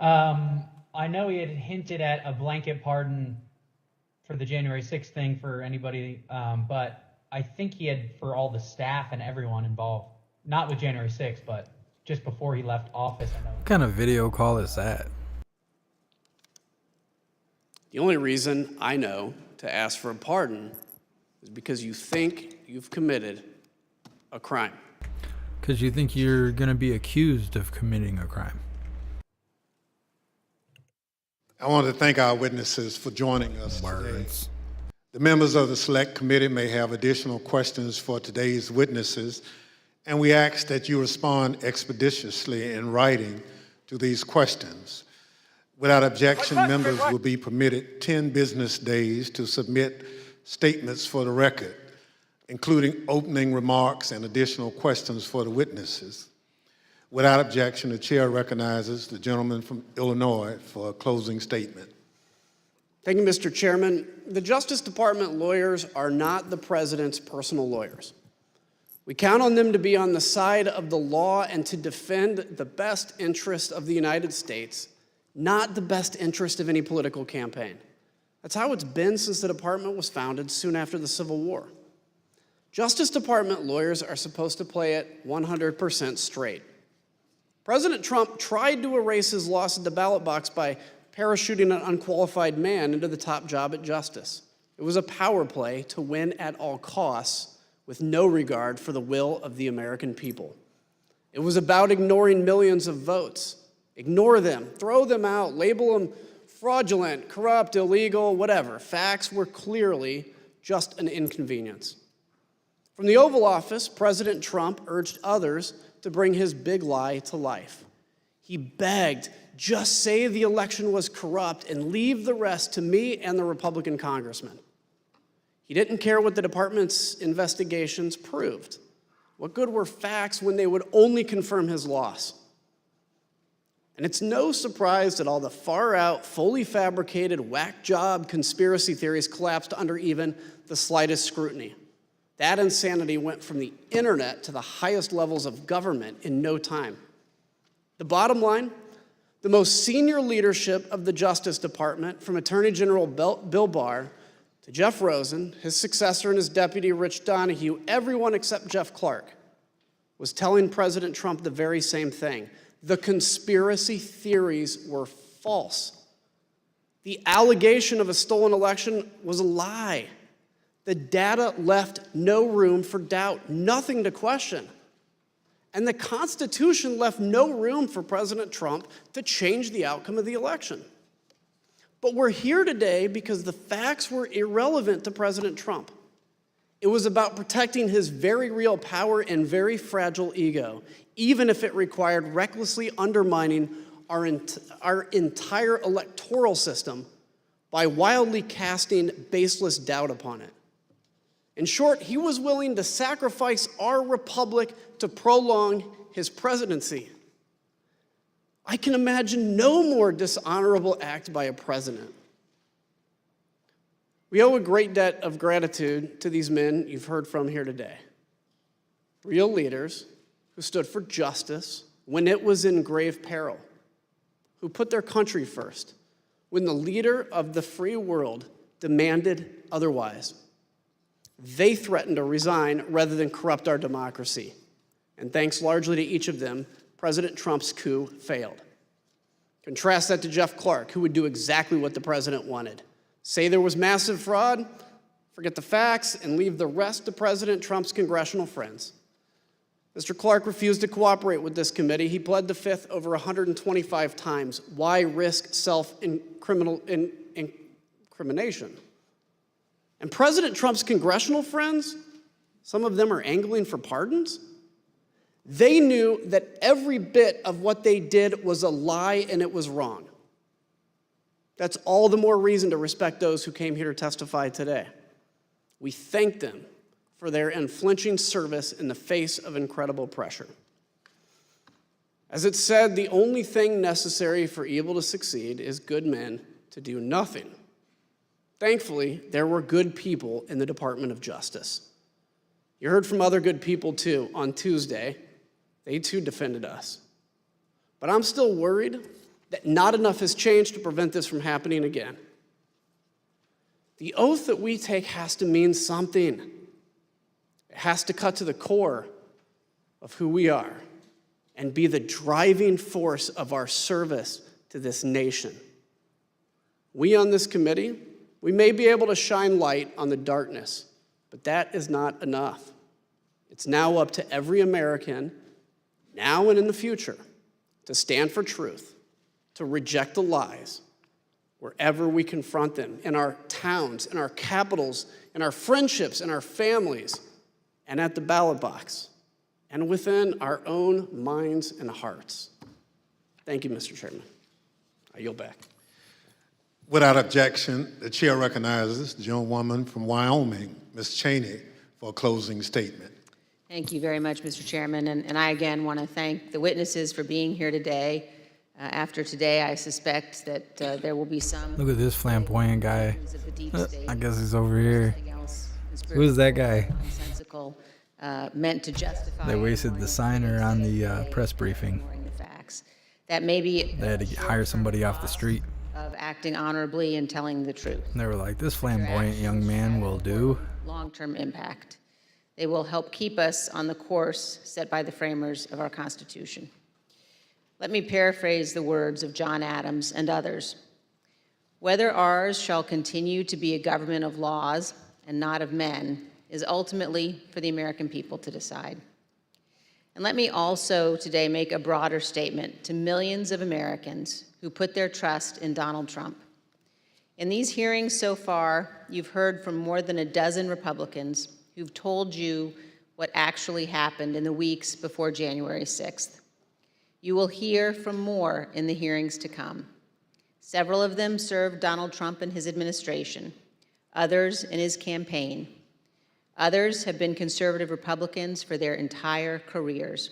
Speaker 25: I know he had hinted at a blanket pardon for the January 6th thing for anybody, but I think he had for all the staff and everyone involved. Not with January 6th, but just before he left office, I know.
Speaker 7: What kind of video call is that?
Speaker 11: The only reason I know to ask for a pardon is because you think you've committed a crime.
Speaker 7: Because you think you're going to be accused of committing a crime.
Speaker 26: I want to thank our witnesses for joining us today. The members of the Select Committee may have additional questions for today's witnesses, and we ask that you respond expeditiously in writing to these questions. Without objection, members will be permitted 10 business days to submit statements for the record, including opening remarks and additional questions for the witnesses. Without objection, the chair recognizes the gentleman from Illinois for a closing statement.
Speaker 11: Thank you, Mr. Chairman. The Justice Department lawyers are not the president's personal lawyers. We count on them to be on the side of the law and to defend the best interest of the United States, not the best interest of any political campaign. That's how it's been since the department was founded soon after the Civil War. Justice Department lawyers are supposed to play it 100% straight. President Trump tried to erase his loss at the ballot box by parachuting an unqualified man into the top job at Justice. It was a power play to win at all costs with no regard for the will of the American people. It was about ignoring millions of votes. Ignore them, throw them out, label them fraudulent, corrupt, illegal, whatever. Facts were clearly just an inconvenience. From the Oval Office, President Trump urged others to bring his big lie to life. He begged, just say the election was corrupt and leave the rest to me and the Republican congressman. He didn't care what the department's investigations proved. What good were facts when they would only confirm his loss? And it's no surprise that all the far-out, fully fabricated, whack job conspiracy theories collapsed under even the slightest scrutiny. That insanity went from the internet to the highest levels of government in no time. The bottom line, the most senior leadership of the Justice Department, from Attorney General Bill Barr to Jeff Rosen, his successor and his deputy Rich Donahue, everyone except Jeff Clark, was telling President Trump the very same thing. The conspiracy theories were false. The allegation of a stolen election was a lie. The data left no room for doubt, nothing to question. And the Constitution left no room for President Trump to change the outcome of the election. But we're here today because the facts were irrelevant to President Trump. It was about protecting his very real power and very fragile ego, even if it required recklessly undermining our entire electoral system by wildly casting baseless doubt upon it. In short, he was willing to sacrifice our republic to prolong his presidency. I can imagine no more dishonorable act by a president. We owe a great debt of gratitude to these men you've heard from here today. Real leaders who stood for justice when it was in grave peril, who put their country first when the leader of the free world demanded otherwise. They threatened to resign rather than corrupt our democracy. And thanks largely to each of them, President Trump's coup failed. Contrast that to Jeff Clark, who would do exactly what the president wanted. Say there was massive fraud, forget the facts, and leave the rest to President Trump's congressional friends. Mr. Clark refused to cooperate with this committee. He pled the Fifth over 125 times. Why risk self-incrimination? And President Trump's congressional friends, some of them are angling for pardons. They knew that every bit of what they did was a lie and it was wrong. That's all the more reason to respect those who came here to testify today. We thank them for their unflinching service in the face of incredible pressure. As it said, the only thing necessary for evil to succeed is good men to do nothing. Thankfully, there were good people in the Department of Justice. You heard from other good people too on Tuesday. They too defended us. But I'm still worried that not enough has changed to prevent this from happening again. The oath that we take has to mean something. It has to cut to the core of who we are and be the driving force of our service to this nation. We on this committee, we may be able to shine light on the darkness, but that is not enough. It's now up to every American, now and in the future, to stand for truth, to reject the lies wherever we confront them, in our towns, in our capitals, in our friendships, in our families, and at the ballot box, and within our own minds and hearts. Thank you, Mr. Chairman. I yield back.
Speaker 26: Without objection, the chair recognizes the gentlewoman from Wyoming, Ms. Cheney, for a closing statement.
Speaker 2: Thank you very much, Mr. Chairman. And I again want to thank the witnesses for being here today. After today, I suspect that there will be some...
Speaker 7: Look at this flamboyant guy. I guess he's over here. Who's that guy?
Speaker 2: Nonsensical meant to justify.
Speaker 7: They wasted the signer on the press briefing.
Speaker 2: Ignoring the facts. That maybe
Speaker 7: They had to hire somebody off the street.
Speaker 2: of acting honorably and telling the truth.
Speaker 7: And they were like, this flamboyant young man will do.
Speaker 2: Long-term impact. They will help keep us on the course set by the framers of our Constitution. Let me paraphrase the words of John Adams and others. Whether ours shall continue to be a government of laws and not of men is ultimately for the American people to decide. And let me also today make a broader statement to millions of Americans who put their trust in Donald Trump. In these hearings so far, you've heard from more than a dozen Republicans who've told you what actually happened in the weeks before January 6th. You will hear from more in the hearings to come. Several of them served Donald Trump and his administration, others in his campaign. Others have been conservative Republicans for their entire careers.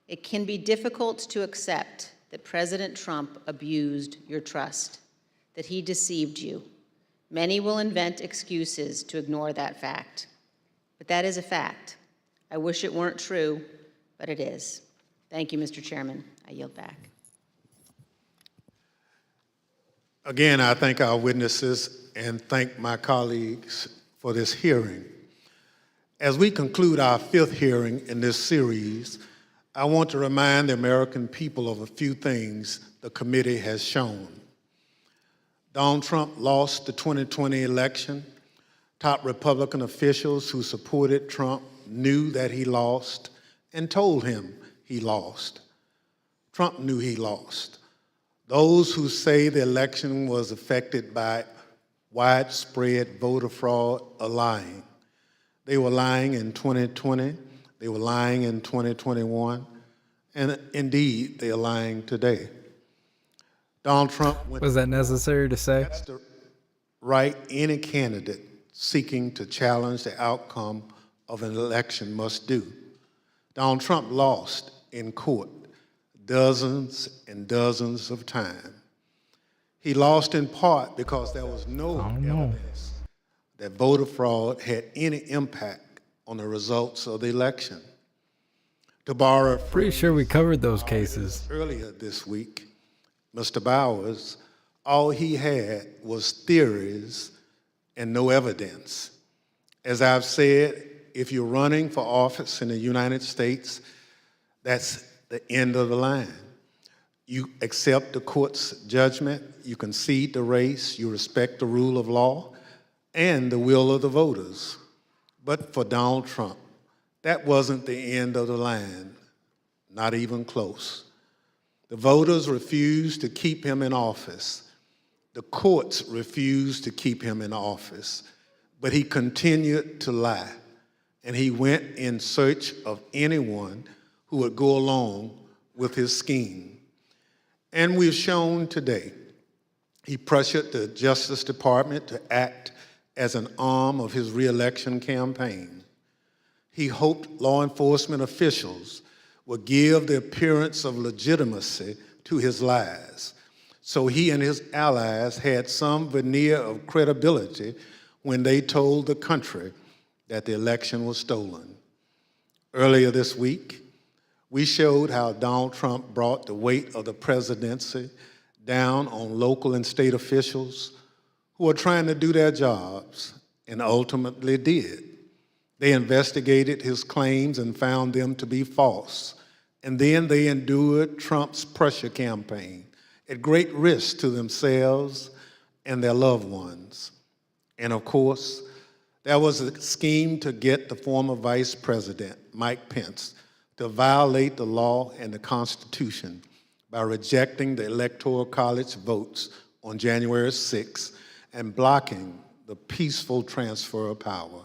Speaker 2: It can be difficult to accept that President Trump abused your trust, that he deceived you. Many will invent excuses to ignore that fact. But that is a fact. I wish it weren't true, but it is. Thank you, Mr. Chairman. I yield back.
Speaker 26: Again, I thank our witnesses and thank my colleagues for this hearing. As we conclude our fifth hearing in this series, I want to remind the American people of a few things the committee has shown. Donald Trump lost the 2020 election. Top Republican officials who supported Trump knew that he lost and told him he lost. Trump knew he lost. Those who say the election was affected by widespread voter fraud are lying. They were lying in 2020, they were lying in 2021, and indeed, they are lying today. Donald Trump
Speaker 7: Was that necessary to say?
Speaker 26: That's the right any candidate seeking to challenge the outcome of an election must do. Donald Trump lost in court dozens and dozens of times. He lost in part because there was no evidence that voter fraud had any impact on the results of the election. To borrow a
Speaker 7: Pretty sure we covered those cases.
Speaker 26: earlier this week, Mr. Bowers, all he had was theories and no evidence. As I've said, if you're running for office in the United States, that's the end of the line. You accept the court's judgment, you concede the race, you respect the rule of law and the will of the voters. But for Donald Trump, that wasn't the end of the line, not even close. The voters refused to keep him in office. The courts refused to keep him in office, but he continued to lie, and he went in search of anyone who would go along with his scheme. And we've shown today, he pressured the Justice Department to act as an arm of his re-election campaign. He hoped law enforcement officials would give the appearance of legitimacy to his lies, so he and his allies had some veneer of credibility when they told the country that the election was stolen. Earlier this week, we showed how Donald Trump brought the weight of the presidency down on local and state officials who are trying to do their jobs and ultimately did. They investigated his claims and found them to be false, and then they endured Trump's pressure campaign at great risk to themselves and their loved ones. And of course, there was a scheme to get the former Vice President, Mike Pence, to violate the law and the Constitution by rejecting the Electoral College votes on January 6th and blocking the peaceful transfer of power.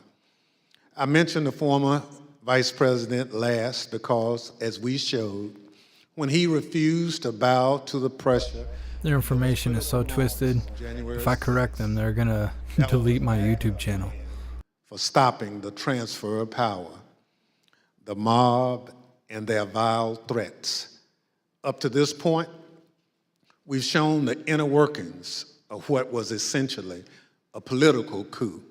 Speaker 26: I mentioned the former Vice President last because, as we showed, when he refused to bow to the pressure.
Speaker 7: Their information is so twisted. If I correct them, they're going to delete my YouTube channel.
Speaker 26: For stopping the transfer of power, the mob and their vile threats. Up to this point, we've shown the inner workings of what was essentially a political coup,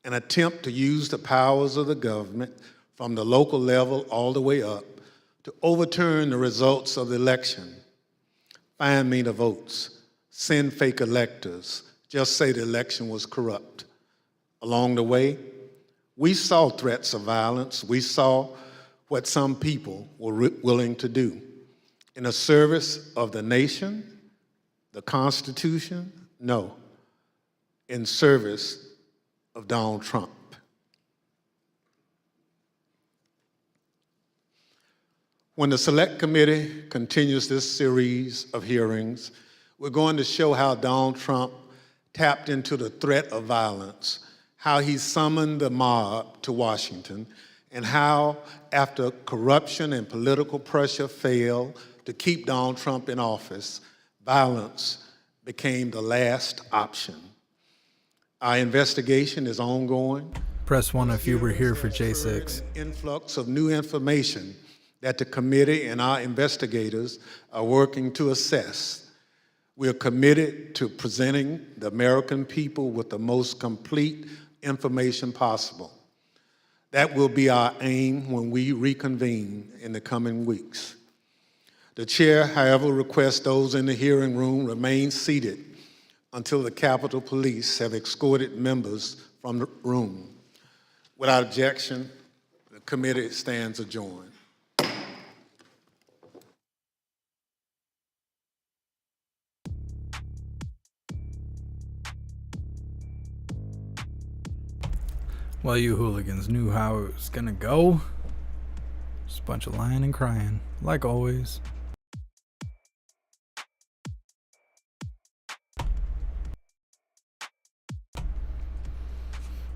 Speaker 26: an attempt to use the powers of the government from the local level all the way up, to overturn the results of the election, find me the votes, send fake electors, just say the election was corrupt. Along the way, we saw threats of violence. We saw what some people were willing to do in the service of the nation, the Constitution, no, in service of Donald Trump. When the Select Committee continues this series of hearings, we're going to show how Donald Trump tapped into the threat of violence, how he summoned the mob to Washington, and how, after corruption and political pressure failed to keep Donald Trump in office, violence became the last option. Our investigation is ongoing.
Speaker 7: Press 1 if you were here for J6.
Speaker 26: Influx of new information that the committee and our investigators are working to assess. We are committed to presenting the American people with the most complete information possible. That will be our aim when we reconvene in the coming weeks. The chair, however, requests those in the hearing room remain seated until the Capitol Police have escorted members from the room. Without objection, the committee stands adjourned.
Speaker 7: Well, you hooligans knew how it was gonna go. Just a bunch of lying and crying, like always.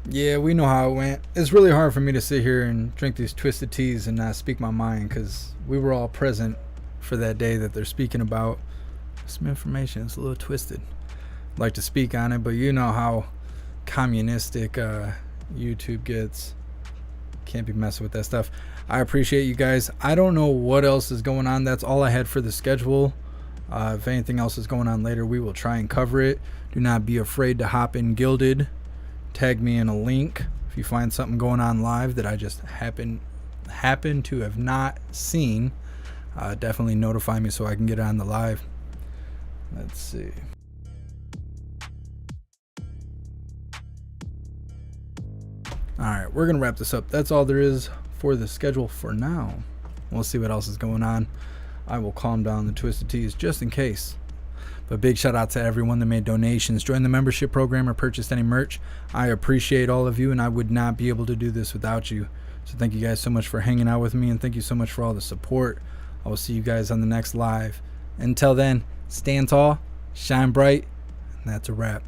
Speaker 7: Yeah, we know how it went. It's really hard for me to sit here and drink these twisted teas and not speak my mind, because we were all present for that day that they're speaking about. Some information, it's a little twisted. I'd like to speak on it, but you know how communistic YouTube gets. Can't be messing with that stuff. I appreciate you guys. I don't know what else is going on. That's all I had for the schedule. If anything else is going on later, we will try and cover it. Do not be afraid to hop in Gilded. Tag me in a link if you find something going on live that I just happen to have not seen. Definitely notify me so I can get on the live. Let's see. Alright, we're going to wrap this up. That's all there is for the schedule for now. We'll see what else is going on. I will calm down the twisted teas just in case. But big shout out to everyone that made donations, joined the membership program, or purchased any merch. I appreciate all of you, and I would not be able to do this without you. So thank you guys so much for hanging out with me, and thank you so much for all the support. I will see you guys on the next live. Until then, stand tall, shine bright, and that's a wrap.